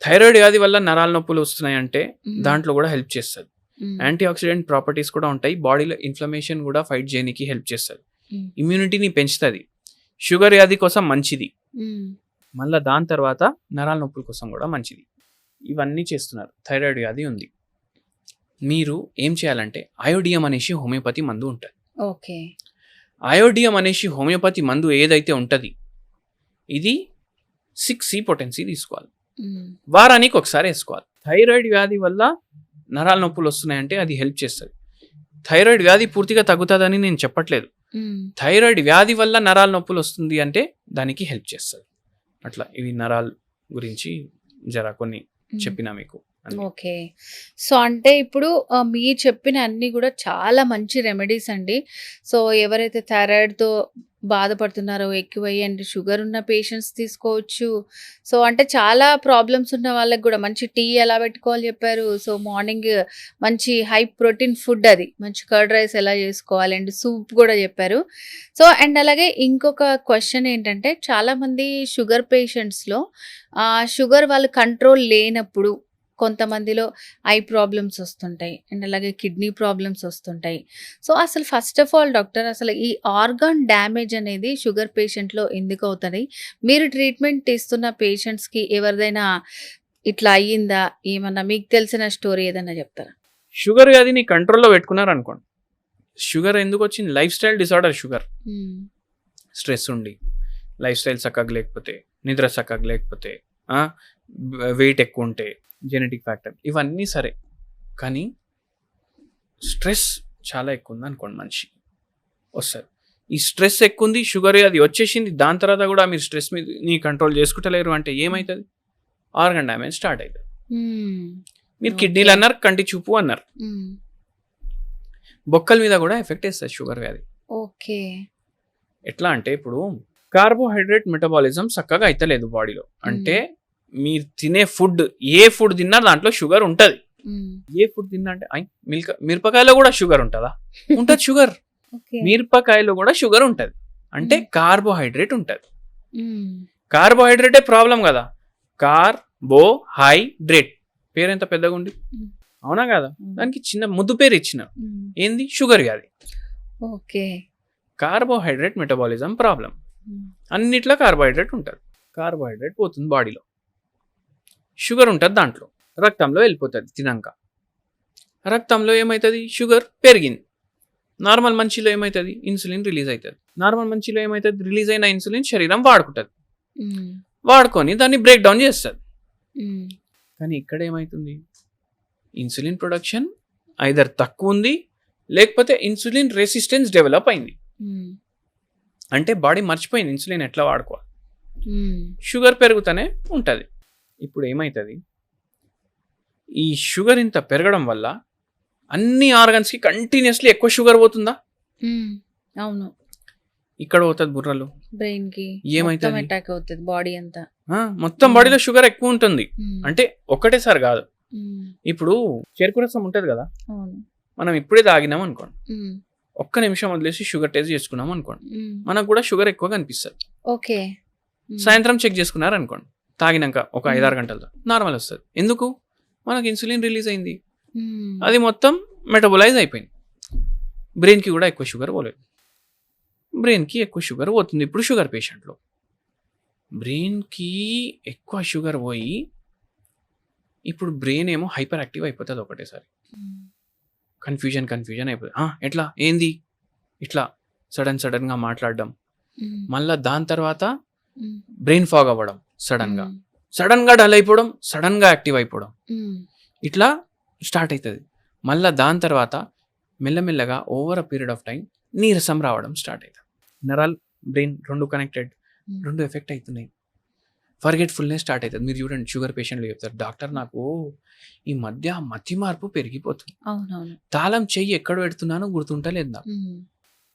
థైరాయిడ్ వ్యాధి వల్ల నరాల నొప్పులు వస్తున్నాయంటే దాంట్లో కూడా హెల్ప్ చేస్తుంది. హ్మ్. యాంటీ ఆక్సిడెంట్ ప్రాపర్టీస్ కూడా ఉంటాయి. బాడీలో ఇన్ఫ్లమేషన్ కూడా ఫైట్ చేయడానికి హెల్ప్ చేస్తుంది. హ్మ్. ఇమ్యూనిటీని పెంచుతుంది. షుగర్ వ్యాధి కోసం మంచిది. హ్మ్. మళ్ళీ దాని తర్వాత నరాల నొప్పుల కోసం కూడా మంచిది. ఇవన్నీ చేస్తున్నారు. థైరాయిడ్ వ్యాధి ఉంది. మీరు ఏం చేయాలంటే అయోడియం అనేసి హోమియోపతి మందు ఉంటుంది. ఓకే. అయోడియం అనేసి హోమియోపతి మందు ఏదైతే ఉంటుంది, ఇది 6C పొటెన్సీ తీసుకోవాలి. హ్మ్. వారానికి ఒకసారి వేసుకోవాలి. థైరాయిడ్ వ్యాధి వల్ల నరాల నొప్పులు వస్తున్నాయంటే అది హెల్ప్ చేస్తుంది. థైరాయిడ్ వ్యాధి పూర్తిగా తగ్గుతుందని నేను చెప్పట్లేదు. హ్మ్. థైరాయిడ్ వ్యాధి వల్ల నరాల నొప్పులు వస్తుంది అంటే దానికి హెల్ప్ చేస్తుంది. అట్లా ఇవి నరాల గురించి జర కొన్ని హ్మ్. చెప్పినా మీకు. అంతే. ఓకే. సో, అంటే ఇప్పుడు మీరు చెప్పిన అన్నీ గూడా చాలా మంచి రెమెడీస్ అండి. సో, ఎవరైతే థైరాయిడ్‌తో బాధపడుతున్నారో ఎక్కువయ్యి అండ్ షుగర్ ఉన్న పేషెంట్స్ తీసుకోవచ్చు. సో, అంటే చాలా ప్రాబ్లమ్స్ ఉన్న వాళ్ళకి గూడా మంచి టీ ఎలా పెట్టుకోవాలో చెప్పారు. సో, మార్నింగ్ మంచి హై ప్రోటీన్ ఫుడ్ అది. మంచి కర్డ్ రైస్ ఎలా చేసుకోవాలి అండ్ సూప్ గూడా చెప్పారు. సో, అండ్ అలాగే ఇంకొక క్వెషన్ ఏంటంటే చాలామంది షుగర్ పేషెంట్స్‌లో షుగర్ వాళ్ళు కంట్రోల్ లేనప్పుడు కొంతమందిలో ఐ ప్రాబ్లమ్స్ వస్తుంటాయి. అండ్ అలాగే కిడ్నీ ప్రాబ్లమ్స్ వస్తుంటాయి. సో, అసలు ఫస్ట్ ఆఫ్ ఆల్ డాక్టర్ అసలు ఈ ఆర్గాన్ డ్యామేజ్ అనేది షుగర్ పేషెంట్‌లో ఎందుకు అవుతది? మీరు ట్రీట్మెంట్ ఇస్తున్న పేషెంట్స్‌కి ఎవరిదైనా ఇట్లా అయ్యిందా? ఏమన్నా మీకు తెలిసిన స్టోరీ ఏదన్నా చెప్తారా? షుగర్ వ్యాధిని కంట్రోల్లో పెట్టుకున్నారనుకోండి. షుగర్ ఎందుకు వచ్చింది? Life style disorder sugar. హ్మ్. స్ట్రెస్ ఉండి, లైఫ్ స్టైల్ చక్కగా లేకపోతే, నిద్ర చక్కగా లేకపోతే, వెయిట్ ఎక్కువ ఉంటే, జెనెటిక్ ఫ్యాక్టర్ ఇవన్నీ సరే. కానీ స్ట్రెస్ చాలా ఎక్కువ ఉంది అనుకోండి మనిషి వస్తుంది. ఈ స్ట్రెస్ ఎక్కువ ఉంది, షుగర్ అది వచ్చేసింది. దాని తర్వాత కూడా మీరు స్ట్రెస్ మీద నీ కంట్రోల్ చేసుకుంటలేరు అంటే ఏమవుతుంది? ఆర్గన్ డ్యామేజ్ స్టార్ట్ అవుతుంది. హ్మ్. మీరు ఓకే. కిడ్నీలు అన్నారు, కంటి చూపు అన్నారు, హ్మ్. బొక్కల మీద కూడా ఎఫెక్ట్ వేస్తుంది షుగర్ వ్యాధి. ఓకే. ఎట్లా అంటే ఇప్పుడు కార్బోహైడ్రేట్ మెటబాలిజం చక్కగా అయితలేదు బాడీలో. అంటే హ్మ్. మీరు తినే ఫుడ్ ఏ ఫుడ్ తిన్నా దాంట్లో షుగర్ ఉంటుంది. హ్మ్. ఏ ఫుడ్ తిన్నా అంటే మిరపకాయలో కూడా షుగర్ ఉంటుందా? ఉంటుంది షుగర్. ఓకే. మిరపకాయలో కూడా షుగర్ ఉంటుంది. అంటే హ్మ్. కార్బోహైడ్రేట్ ఉంటుంది. హ్మ్. కార్బోహైడ్రేటే ప్రాబ్లం కదా. కార్బోహైడ్రేట్ పేరు ఎంత పెద్దగా ఉంది, హ్మ్. అవునా కదా? హ్మ్. దానికి చిన్న ముద్దు పేరు ఇచ్చిన. హ్మ్. ఏంది? షుగర్ వ్యాధి. ఓకే. Carbohydrate metabolism problem. హ్మ్. అన్నిట్లో కార్బోహైడ్రేట్ ఉంటుంది. కార్బోహైడ్రేట్ పోతుంది బాడీలో, షుగర్ ఉంటుంది దాంట్లో, రక్తంలో వెళ్ళిపోతుంది తినాక. రక్తంలో ఏమవుతుంది? షుగర్ పెరిగింది. నార్మల్ మనిషిలో ఏమవుతుంది? ఇన్సులిన్ రిలీజ్ అవుతుంది. నార్మల్ మనిషిలో ఏమవుతుంది? రిలీజ్ అయిన ఇన్సులిన్ శరీరం వాడుకుంటుంది. హ్మ్. వాడుకొని దాన్ని బ్రేక్ డౌన్ చేస్తుంది. హ్మ్. కానీ ఇక్కడ ఏమవుతుంది? ఇన్సులిన్ ప్రొడక్షన్ ఐదర్ తక్కువ ఉంది, లేకపోతే ఇన్సులిన్ రెసిస్టెన్స్ డెవలప్ అయింది. హ్మ్. అంటే బాడీ మర్చిపోయింది ఇన్సులిన్ ఎట్లా వాడుకోవాలి. హ్మ్. షుగర్ పెరుగుతూనే ఉంటుంది. ఇప్పుడు ఏమవుతుంది? ఈ షుగర్ ఇంత పెరగడం వల్ల అన్ని ఆర్గన్స్కి కంటిన్యూస్లీ ఎక్కువ షుగర్ పోతుందా? హ్మ్. అవును. ఇక్కడ పోతుంది బుర్రలో. బ్రెయిన్‌కి మొత్తం ఏమవుతుంది? అటాక్ అవుతది బాడీ అంతా. మొత్తం హ్మ్. బాడీలో షుగర్ ఎక్కువ ఉంటుంది. హ్మ్. అంటే ఒకటేసారి కాదు. హ్మ్. ఇప్పుడు చెరుకు రసం ఉంటుంది కదా, అవును. మనం ఇప్పుడే తాగినాం అనుకోండి, హ్మ్. ఒక్క నిమిషం వదిలేసి షుగర్ టెస్ట్ చేసుకున్నాం అనుకోండి, హ్మ్. మనకు కూడా షుగర్ ఎక్కువ కనిపిస్తుంది. ఓకే. హ్మ్. సాయంత్రం చెక్ చేసుకున్నారు అనుకోండి, తాగినాక ఒక హ్మ్. 5-6 గంటలతో నార్మల్ వస్తుంది. ఎందుకు? మనకు ఇన్సులిన్ రిలీజ్ అయింది, హ్మ్. అది మొత్తం మెటబలైజ్ అయిపోయింది. బ్రెయిన్కి కూడా ఎక్కువ షుగర్ పోలేదు. బ్రెయిన్కి ఎక్కువ షుగర్ పోతుంది. ఇప్పుడు షుగర్ పేషెంట్లో బ్రెయిన్కి ఎక్కువ షుగర్ పోయి ఇప్పుడు బ్రెయిన్ ఏమో హైపర్ యాక్టివ్ అయిపోతుంది ఒకటేసారి. హ్మ్. కన్ఫ్యూజన్ అయిపోతుంది. ఎట్లా? ఏంది? ఇట్లా సడన్గా మాట్లాడడం, హ్మ్. మళ్ళీ దాని తర్వాత హ్మ్. బ్రెయిన్ ఫాగ్ అవ్వడం, సడన్గా హ్మ్. డల్ అయిపోవడం, సడన్గా యాక్టివ్ అయిపోవడం, హ్మ్. ఇట్లా స్టార్ట్ అవుతుంది. మళ్ళీ దాని తర్వాత మెల్లమెల్లగా over a period of time నీరసం రావడం స్టార్ట్ అవుతుంది. నరాల్ బ్రెయిన్ రెండు కనెక్టెడ్, హ్మ్. రెండు ఎఫెక్ట్ అవుతున్నాయి. ఫర్గెట్ఫుల్నెస్ స్టార్ట్ అవుతుంది. మీరు చూడండి, షుగర్ పేషెంట్లు చెప్తారు, డాక్టర్ నాకు ఈ మధ్య మతి మార్పు పెరిగిపోతుంది. అవునవును. తాళం చెయ్యి ఎక్కడ పెడుతున్నానో గుర్తుంటలేదు నాకు. హ్మ్.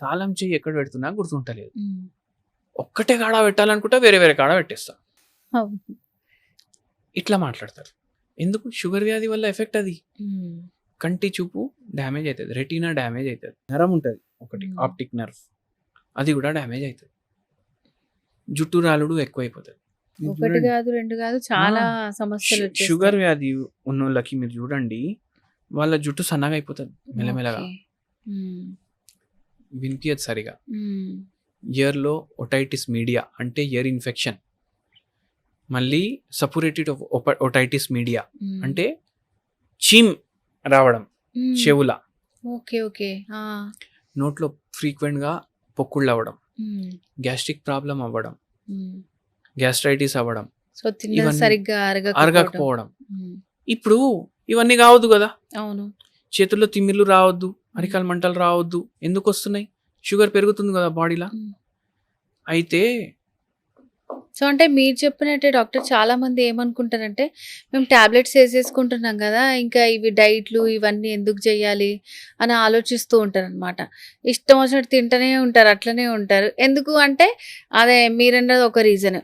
తాళం చెయ్యి ఎక్కడ పెడుతున్నా గుర్తుంటలేదు. హ్మ్. ఒక్కటే కాడ పెట్టాలనుకుంటే వేరే కాడ పెట్టేస్తా. అవును. ఇట్లా మాట్లాడతారు. ఎందుకు? షుగర్ వ్యాధి వల్ల ఎఫెక్ట్ అది. హ్మ్. కంటి చూపు డ్యామేజ్ అవుతుంది, రెటీనా డ్యామేజ్ అవుతుంది, నరం ఉంటుంది ఒకటి హ్మ్. ఆప్టిక్ నర్వ్, అది కూడా డ్యామేజ్ అవుతుంది. జుట్టు రాలుడు ఎక్కువైపోతుంది. మీరు ఒకటి చూడండి, గాదు, 2 గాదు ఆ, చాలా సమస్యలు షుగర్ వచ్చేస్తాయి. వ్యాధి ఉన్నోళ్ళకి మీరు చూడండి, వాళ్ళ జుట్టు సన్నగా అయిపోతుంది మెల్లమెల్లగా. ఓకే. హ్మ్. వినిపియదు సరిగా. హ్మ్. ఇయర్‌లో ఒటైటిస్ మీడియా అంటే ఇయర్ ఇన్ఫెక్షన్. మళ్ళీ సపురేటెడ్ ఒటైటిస్ మీడియా హ్మ్. అంటే చీమ్ రావడం హ్మ్. చెవుల. ఓకే. ఓకే. ఆ! నోట్లో ఫ్రీక్వెంట్‌గా పొక్కుళ్ళవ్వడం, హ్మ్. గ్యాస్ట్రిక్ ప్రాబ్లమ్ అవ్వడం, హ్మ్. గ్యాస్ట్రైటిస్ అవ్వడం, సో, తిన్నది ఇవన్నీ సరిగ్గా అరగకపోవడం. అరగకపోవడం. హ్మ్. ఇప్పుడు ఇవన్నీ కావద్దు కదా! అవును. చేతుల్లో తిమ్మిర్లు రావద్దు, హ్మ్. అరికాలు మంటలు రావద్దు. ఎందుకొస్తున్నాయి? షుగర్ పెరుగుతుంది కదా బాడీలో. హ్మ్. అయితే సో, అంటే మీరు చెప్పినట్టే డాక్టర్ చాలామంది ఏమనుకుంటారంటే, మేము టాబ్లెట్స్ ఏసేసుకుంటున్నాం గదా! ఇంకా ఇవి డైట్‌లు ఇవన్నీ ఎందుకు జేయాలి అని ఆలోచిస్తూ ఉంటారనమాట. ఇష్టం వచ్చినట్టు తింటూనే ఉంటారు. అట్లనే ఉంటారు. ఎందుకు అంటే అదే మీరన్నది ఒక రీజన్.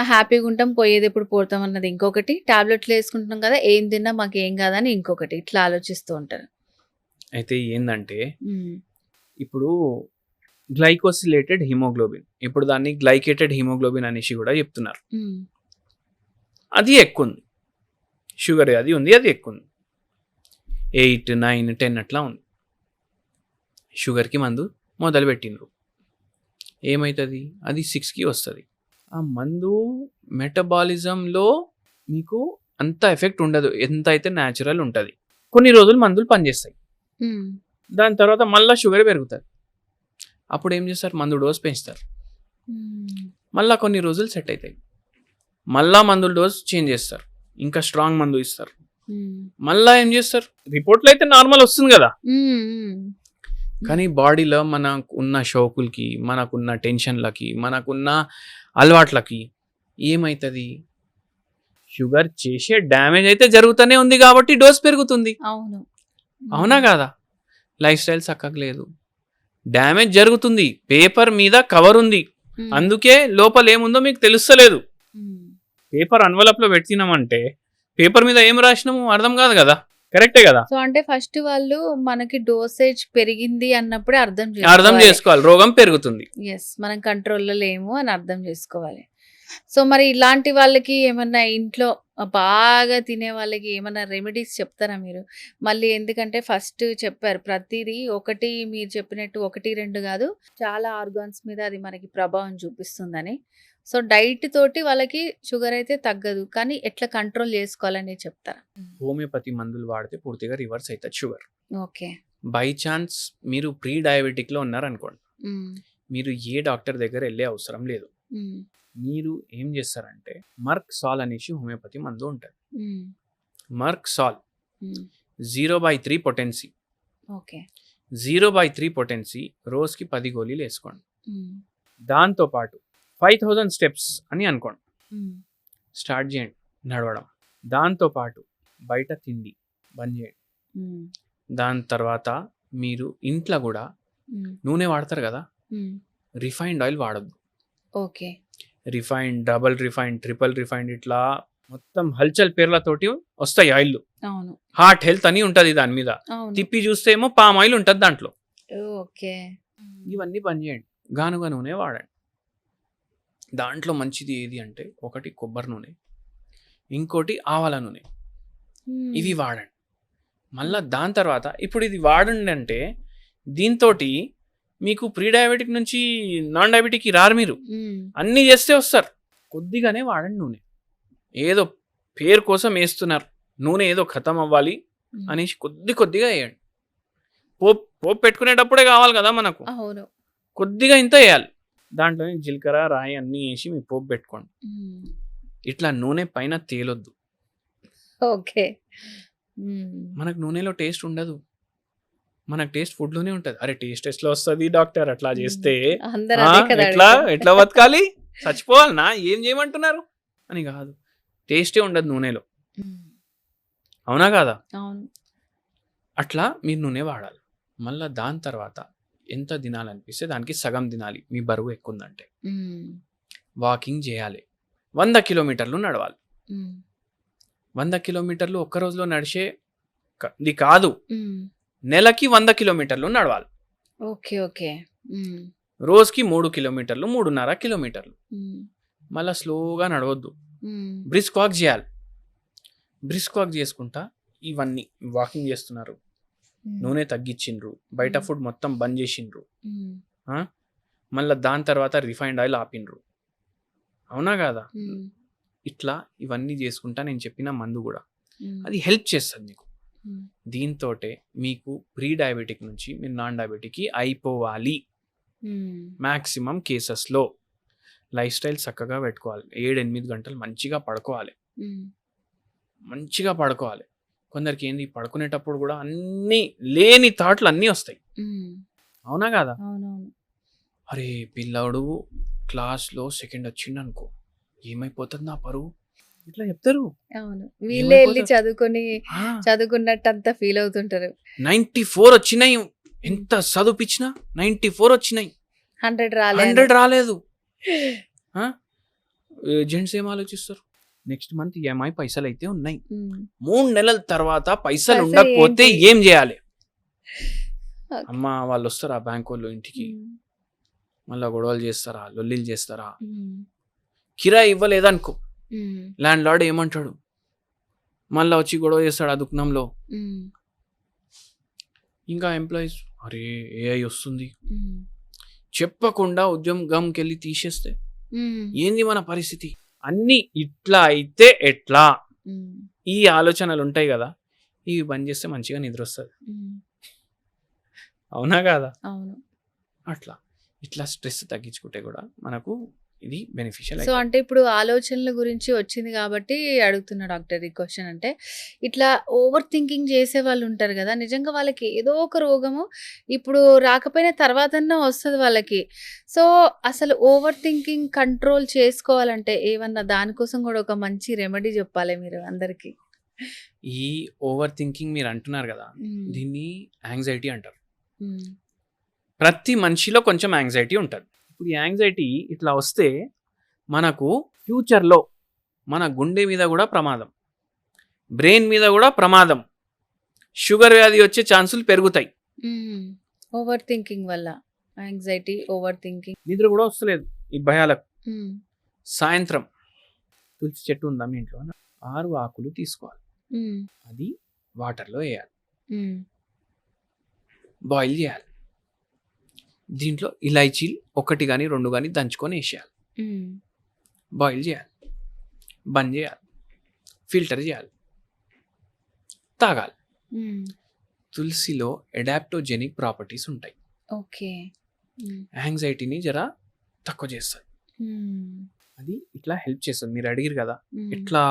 హ్యాపీగా ఉంటాం, పోయేదెప్పుడు పోతాం అన్నది ఇంకొకటి. టాబ్లెట్‌లు ఏసుకుంటున్నాం గదా! ఏం తిన్నా మాకేం కాదని ఇంకొకటి. ఇట్లా ఆలోచిస్తూ ఉంటారు. అయితే ఏందంటే హ్మ్. ఇప్పుడు గ్లైకోసిలేటెడ్ హిమోగ్లోబిన్. ఇప్పుడు దాన్ని గ్లైకేటెడ్ హిమోగ్లోబిన్ అనేసి కూడా చెప్తున్నారు. హ్మ్. అది ఎక్కువుంది. షుగర్ అది ఉంది. అది ఎక్కువుంది. 8, 9, 10 అట్లా ఉంది. షుగర్‌కి మందు మొదలుపెట్టిండ్రు. ఏమైతది? అది 6కి వస్తది. ఆ మందు మెటబాలిజంలో మీకు అంత ఎఫెక్ట్ ఉండదు. ఎంతైతే న్యాచురల్ ఉంటది. కొన్ని రోజులు మందులు పనిచేస్తాయి. హ్మ్. దాని తర్వాత మళ్ళా షుగర్ పెరుగుతది. అప్పుడు ఏం చేస్తారు? మందు డోస్ పెంచుతారు. హ్మ్. మళ్ళా కొన్ని రోజులు సెట్ అయితాయి. మళ్ళా మందుల డోస్ చేంజ్ చేస్తారు. ఇంకా స్ట్రాంగ్ మందు ఇస్తారు. హ్మ్. మళ్ళా ఏం చేస్తారు? రిపోర్ట్‌లో అయితే నార్మల్ వస్తుంది కదా! హ్మ్. హ్మ్. కానీ బాడీలో మనకున్న షౌకులకి, మనకున్న టెన్షన్‌లకి, మనకున్న అలవాట్లకి ఏమైతది? షుగర్ చేసే డ్యామేజ్ అయితే జరుగుతూనే ఉంది కాబట్టి డోస్ పెరుగుతుంది. అవును. అవునా హ్మ్. కాదా? లైఫ్ స్టైల్ చక్కగా లేదు. డ్యామేజ్ జరుగుతుంది. పేపర్ మీద కవర్ ఉంది. హ్మ్. అందుకే లోపల ఏముందో మీకు తెలుస్తలేదు. హ్మ్. పేపర్ ఎన్వలప్‌లో పెట్టినామంటే పేపర్ మీద ఏం రాసినామో అర్థం కాదు కదా! కరెక్టే కదా! సో, అంటే ఫస్ట్ వాళ్ళు మనకి డోసేజ్ పెరిగింది అన్నప్పుడే అర్థం అర్థం చేసుకోవాలి. చేసుకోవాలి. రోగం పెరుగుతుంది. యెస్. మనం కంట్రోల్‌లో లేము అని అర్థం చేసుకోవాలి. సో, మరి ఇలాంటి వాళ్ళకి ఏమన్నా ఇంట్లో బాగా తినే వాళ్ళకి ఏమన్నా రెమెడీస్ చెప్తారా మీరు? మళ్ళీ ఎందుకంటే ఫస్ట్ చెప్పారు ప్రతీదీ ఒకటి మీరు చెప్పినట్టు 1, 2 గాదు. చాలా ఆర్గాన్స్ మీద అది మనకి ప్రభావం చూపిస్తుందని. సో, డైట్ తోటి వాళ్ళకి షుగర్ అయితే తగ్గదు. కానీ ఎట్లా కంట్రోల్ చేసుకోవాలనేది చెప్తారా? హోమియోపతి మందులు వాడితే పూర్తిగా రివర్స్ అయితది షుగర్. ఓకే. బై చాన్స్ మీరు ప్రీ డయాబెటిక్‌లో ఉన్నారనుకోండి. హ్మ్. మీరు ఏ డాక్టర్ దగ్గర ఎళ్ళే అవసరం లేదు. హ్మ్. మీరు ఏం చేస్తారంటే మర్క్ సాల్ అనేసి హోమియోపతి మందు ఉంటది. హ్మ్. మర్క్ సాల్ హ్మ్. 0/3 పొటెన్సీ. ఓకే. 0/3 పొటెన్సీ రోజుకి 10 గోళీలు ఏసుకోండి. హ్మ్. దాంతో పాటు 5000 స్టెప్స్ అని అనుకోండి. హ్మ్. స్టార్ట్ చేయండి నడవడం. దాంతో పాటు బయట తిండి బంద్ చేయండి. హ్మ్. దాని తర్వాత మీరు ఇంట్లో కూడా హ్మ్. నూనె వాడతారు కదా! హ్మ్. రిఫైన్డ్ ఆయిల్ వాడొద్దు. Okay. Refined, double refined, triple refined ఇట్లా మొత్తం హల్చల్ పేర్లతోటి వస్తాయి ఆయిల్‌లు. అవును. హార్ట్ హెల్త్ అని ఉంటది దాని మీద. అవును. తిప్పి చూస్తే ఏమో పామ్ ఆయిల్ ఉంటది దాంట్లో. ఓకే. ఇవన్నీ బంద్ చేయండి. గానుగ నూనె వాడండి. దాంట్లో మంచిది ఏది అంటే ఒకటి కొబ్బరి నూనె, ఇంకోటి ఆవాల నూనె. హ్మ్. ఇవి వాడండి. మళ్ళా దాని తర్వాత ఇప్పుడు ఇది వాడండి అంటే దీంతోటి మీకు ప్రీ డయాబెటిక్ నుంచి నాన్ డయాబెటిక్‌కి రారు మీరు. హ్మ్. అన్నీ చేస్తే వస్తారు. కొద్దిగానే వాడండి నూనె. ఏదో పేరు కోసం ఏస్తున్నారు. నూనె ఏదో ఖతం అవ్వాలి హ్మ్. అనేసి కొద్దిగా ఎయండి. పోపు పెట్టుకునేటప్పుడే కావాలి కదా మనకు. అవును. కొద్దిగా ఇంత ఎయాలి. దాంట్లోనే జీలకర్ర, రాయి అన్నీ ఏసి మీరు పోపు పెట్టుకోండి. హ్మ్. ఇట్లా నూనె పైన తేలొద్దు. ఓకే. హ్మ్. మనకు నూనెలో టేస్ట్ ఉండదు. మనకు టేస్ట్ ఫుడ్‌లోనే ఉంటది. అరే! టేస్ట్ ఎట్లా వస్తది డాక్టర్ అట్లా చేస్తే? అందరూ అదే కదా ఎట్లా? అడుగుతారు. ఎట్లా బతకాలి? చచ్చిపోవాలనా? ఏం చేయమంటున్నారు? అని కాదు. టేస్టే ఉండదు నూనెలో. హ్మ్. అవునా కాదా? అవును. అట్లా మీరు నూనె వాడాలి. మళ్ళా దాని తర్వాత ఎంత తినాలనిపిస్తే దానికి సగం తినాలి. మీ బరువు ఎక్కువుందంటే. హ్మ్. వాకింగ్ చేయాలి. 100 కిలోమీటర్లు నడవాలి. హ్మ్. 100 కిలోమీటర్లు ఒక్క రోజులో ది కాదు. హ్మ్. నెలకి 100 కిలోమీటర్లు నడవాలి. ఓకే. ఓకే. హ్మ్. రోజుకి 3 కిలోమీటర్లు, 3.5 కిలోమీటర్లు. హ్మ్. మళ్ళా స్లోగా నడవొద్దు. హ్మ్. బ్రిస్క్ వాక్ చేయాలి. బ్రిస్క్ వాక్ చేసుకుంటా ఇవన్నీ వాకింగ్ చేస్తున్నారు, నూనె తగ్గించిండ్రు, బయట ఫుడ్ మొత్తం బంద్ చేసిండ్రు, మళ్ళీ దాని తర్వాత రిఫైన్డ్ ఆయిల్ ఆపిండ్రు, అవునా కాదా? ఇట్లా ఇవన్నీ చేసుకుంటా నేను చెప్పిన మందు కూడా అది హెల్ప్ చేస్తుంది మీకు. దీంతో మీకు ప్రీ డయాబెటిక్ నుంచి మీరు నాన్ డయాబెటిక్ అయిపోవాలి. మ్యాక్సిమం కేసెస్లో లైఫ్ స్టైల్ చక్కగా పెట్టుకోవాలి, 7-8 గంటలు మంచిగా పడుకోవాలి, మంచిగా పడుకోవాలి. కొందరికి ఏంది పడుకునేటప్పుడు కూడా అన్నీ లేని థాట్లు అన్నీ వస్తాయి, అవునా కాదా? అరే పిల్లాడు క్లాస్లో సెకండ్ వచ్చిండు అనుకో, ఏమైపోతుంది నా పరువు, ఇట్లా చెప్తారు. అవును, వీళ్ళే వెళ్ళి చదువుకున్నట్టు అంతా ఫీల్ అవుతుంటారు. 94 వచ్చినాయి, ఎంత చదువుపిచ్చినా 94 వచ్చినాయి, 100 రాలేదు. జెంట్స్ ఏం ఆలోచిస్తారు, నెక్స్ట్ మంత్ ఈఎంఐ పైసలు అయితే ఉన్నాయి, 3 నెలల తర్వాత పైసలు ఉండకపోతే ఏం చేయాలి? అమ్మ వాళ్ళు వస్తారా బ్యాంక్ వాళ్ళు ఇంటికి, మళ్ళీ గొడవలు చేస్తారా, లొల్లిలు చేస్తారా? కిరాయి ఇవ్వలేదనుకో, ల్యాండ్ లార్డ్ ఏమంటాడు, మళ్ళీ వచ్చి గొడవ చేస్తాడు ఆ దుకాణంలో. ఇంకా ఎంప్లాయీస్ అరే ఏఐ వస్తుంది చెప్పకుండా ఉద్యోగంకి వెళ్ళి తీసేస్తే ఏంది మన పరిస్థితి? అన్ని ఇట్లా అయితే ఎట్లా? ఈ ఆలోచనలు ఉంటాయి కదా, ఇవి బంద్ చేస్తే మంచిగా నిద్ర వస్తుంది, అవునా కాదా? అట్లా ఇట్లా స్ట్రెస్ తగ్గించుకుంటే కూడా మనకు ఇది బెనిఫిషియల్. సో అంటే ఇప్పుడు ఆలోచనల గురించి వచ్చింది కాబట్టి అడుగుతున్నా డాక్టర్ ఈ క్వశ్చన్. అంటే ఇట్లా ఓవర్ థింకింగ్ చేసే వాళ్ళు ఉంటారు కదా, నిజంగా వాళ్ళకి ఏదో ఒక రోగము ఇప్పుడు రాకపోయినా తర్వాతన్నా వస్తుంది వాళ్ళకి. సో అసలు ఓవర్ థింకింగ్ కంట్రోల్ చేసుకోవాలంటే ఏమన్నా దానికోసం కూడా ఒక మంచి రెమెడీ చెప్పాలి మీరు అందరికి. ఈ ఓవర్ థింకింగ్ మీరు అంటున్నారు కదా, దీన్ని యాంగ్జైటీ అంటారు. ప్రతి మనిషిలో కొంచెం యాంగ్జైటీ ఉంటుంది. ఇప్పుడు ఈ యాంగ్జైటీ ఇట్లా వస్తే మనకు ఫ్యూచర్లో మన గుండె మీద కూడా ప్రమాదం, బ్రెయిన్ మీద కూడా ప్రమాదం, షుగర్ వ్యాధి వచ్చే ఛాన్సులు పెరుగుతాయి. ఓవర్ థింకింగ్ వల్ల యాంగ్జైటీ, ఓవర్ థింకింగ్, నిద్ర కూడా వస్తలేదు ఈ భయాలకు. సాయంత్రం తులసి చెట్టు ఉందా మీ ఇంట్లో, 6 ఆకులు తీసుకోవాలి, అది వాటర్లో వేయాలి, బాయిల్ చేయాలి, దీంట్లో ఇలాచీలు 1 కానీ 2 కానీ దంచుకొని వేసేయాలి, బాయిల్ చేయాలి, బంద్ చేయాలి, ఫిల్టర్ చేయాలి, తాగాలి. తులసిలో అడాప్టోజెనిక్ ప్రాపర్టీస్ ఉంటాయి, ఓకే, యాంగ్జైటీని జరా తక్కువ చేస్తుంది, అది ఇట్లా హెల్ప్ చేస్తుంది. మీరు అడిగారు కదా ఇట్లా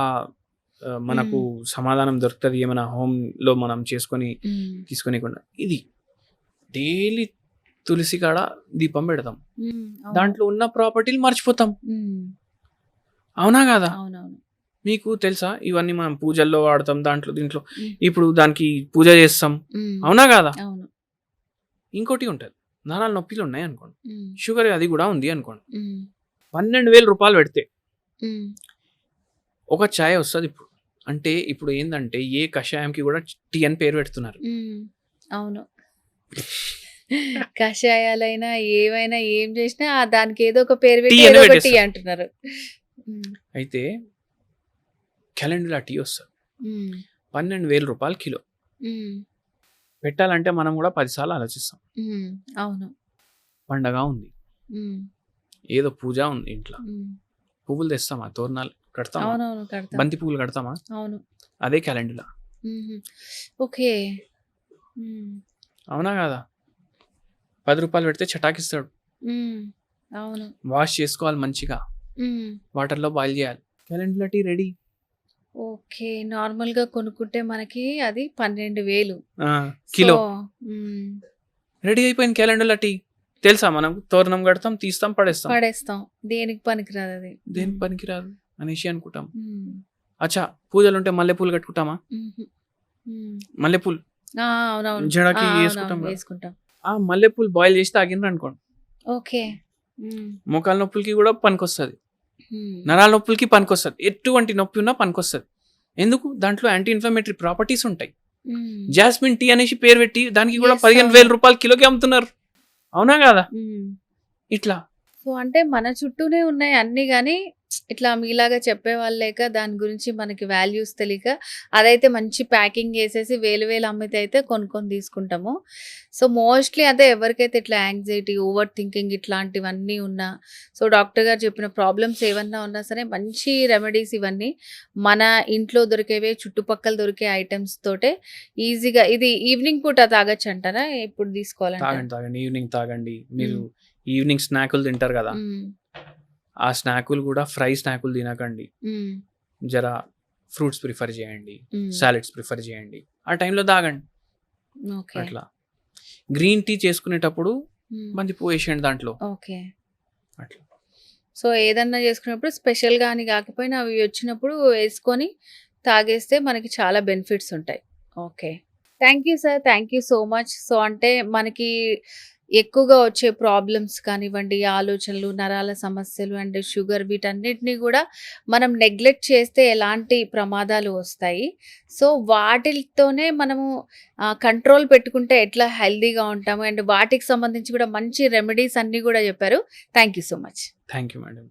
మనకు సమాధానం దొరుకుతుంది ఏమైనా హోమ్లో మనం చేసుకొని తీసుకొనికుండా. ఇది డైలీ తులసి కాడ దీపం పెడతాం, దాంట్లో ఉన్న ప్రాపర్టీలు మర్చిపోతాం, అవునా కాదా? మీకు తెలుసా ఇవన్నీ మనం పూజల్లో వాడతాం, దాంట్లో దీంట్లో ఇప్పుడు దానికి పూజ చేస్తాం, అవునా కాదా? ఇంకోటి ఉంటుంది, నరాల నొప్పిలు ఉన్నాయి అనుకోండి, షుగర్ అది కూడా ఉంది అనుకోండి, 12,000 రూపాయలు పెడితే ఒక ఛాయ్ వస్తుంది. ఇప్పుడు అంటే ఇప్పుడు ఏంటంటే ఏ కషాయంకి కూడా టీ అని పేరు పెడుతున్నారు. అవును, కషాయాలైనా ఏమైనా ఏం చేసినా దానికి ఏదో ఒక పేరు పెట్టి టీ అంటున్నారు. అయితే క్యాలెండర్ టీ వస్తుంది, 12,000 రూపాయలు కిలో. పెట్టాలంటే మనం కూడా 10 సార్లు ఆలోచిస్తాం. అవును, పండగ ఉంది, ఏదో పూజ ఉంది ఇంట్లో, పువ్వులు తెస్తామా, తోరణాలు కడతామా, బంతి పువ్వులు కడతామా, అదే క్యాలెండర్. ఓకే, అవునా కదా? 10 రూపాయలు పెడితే చటాకిస్తాడు. అవును, వాష్ చేసుకోవాలి మంచిగా, వాటర్లో బాయిల్ చేయాలి, calendar tea ready. Okay, normal గా కొనుక్కుంటే మనకి అది 12,000 కిలో రెడీ అయిపోయింది క్యాలెండర్ టీ. తెలుసా, మనం తోరణం కడతాం, తీస్తాం, పడేస్తాం, దేనికి పనికిరాదు, అది దేనికి పనికిరాదు అనేసి అనుకుంటాం. అచ్చా, పూజలు ఉంటే మల్లెపూలు కట్టుకుంటామా, మల్లెపూలు జడకి వేసుకుంటాం, ఆ మల్లెపూలు బాయిల్ చేసి తాగినరు అనుకోండి, ఓకే, మోకాల నొప్పులకి కూడా పనికొస్తుంది, నరాల నొప్పులకి పనికొస్తుంది, ఎటువంటి నొప్పి ఉన్నా పనికొస్తుంది. ఎందుకు? దాంట్లో యాంటీ ఇన్ఫ్లమేటరీ ప్రాపర్టీస్ ఉంటాయి. జాస్మిన్ టీ అనేసి పేరు పెట్టి దానికి కూడా 15,000 రూపాయలు కిలోకి అమ్ముతున్నారు, అవునా కాదా? ఇట్లా సో, అంటే మన చుట్టూనే ఉన్నాయి అన్నీ గానీ, ఇట్లా మీలాగా చెప్పేవాళ్ళు లేక, దాని గురించి మనకి వాల్యూస్ తెలీక, అదైతే మంచి ప్యాకింగ్ జేసేసి వేలు వేలు అమ్మితే అయితే కొనుక్కొని తీసుకుంటాము. సో, మోస్ట్‌లీ అదే ఎవరికైతే ఇట్లా యాంగ్జైటీ, ఓవర్ థింకింగ్ ఇట్లాంటివన్నీ ఉన్నా, సో, డాక్టర్ గారు చెప్పిన ప్రాబ్లమ్స్ ఏవన్నా ఉన్నా సరే, మంచి రెమెడీస్ ఇవన్నీ. మన ఇంట్లో దొరికేవే, చుట్టుపక్కల దొరికే ఐటెమ్స్ తోటే ఈజీగా ఇది ఈవినింగ్ పూట తాగొచ్చంటారా? ఎప్పుడు తీసుకోవాలంటారా? తాగండి, తాగండి. ఈవినింగ్ తాగండి. మీరు హ్మ్. ఈవినింగ్ స్నాకులు తింటారు గదా! హ్మ్. ఆ స్నాకులు గూడా ఫ్రై స్నాకులు తినకండి. హ్మ్. జర ఫ్రూట్స్ ప్రిఫర్ జేయండి. హ్మ్. సాలడ్స్ ప్రిఫర్ జేయండి. ఆ టైంలో తాగండి. ఓకే. అట్లా. గ్రీన్ టీ చేసుకునేటప్పుడు హ్మ్. బంతిపువ్వు ఏసేయండి దాంట్లో. ఓకే. అట్లా. సో, ఏదన్నా చేసుకున్నప్పుడు స్పెషల్‌గా అని గాకపోయినా అవి వచ్చినప్పుడు వేసుకొని తాగేస్తే మనకి చాలా బెనిఫిట్స్ ఉంటాయి. Okay. Thank you sir. Thank you so much. So, అంటే మనకి ఎక్కువగా వచ్చే ప్రాబ్లమ్స్ కానివ్వండి, ఆలోచనలు, నరాల సమస్యలు అండ్ షుగర్ వీటన్నిటిని గూడా మనం నెగ్లెక్ట్ చేస్తే ఎలాంటి ప్రమాదాలు వస్తాయి. సో, వాటిలతోనే మనము కంట్రోల్ పెట్టుకుంటే ఎట్లా హెల్తీగా ఉంటాము అండ్ వాటికి సంబంధించి కూడా మంచి రెమెడీస్ అన్నీ గూడా చెప్పారు. Thank you so much. Thank you madam.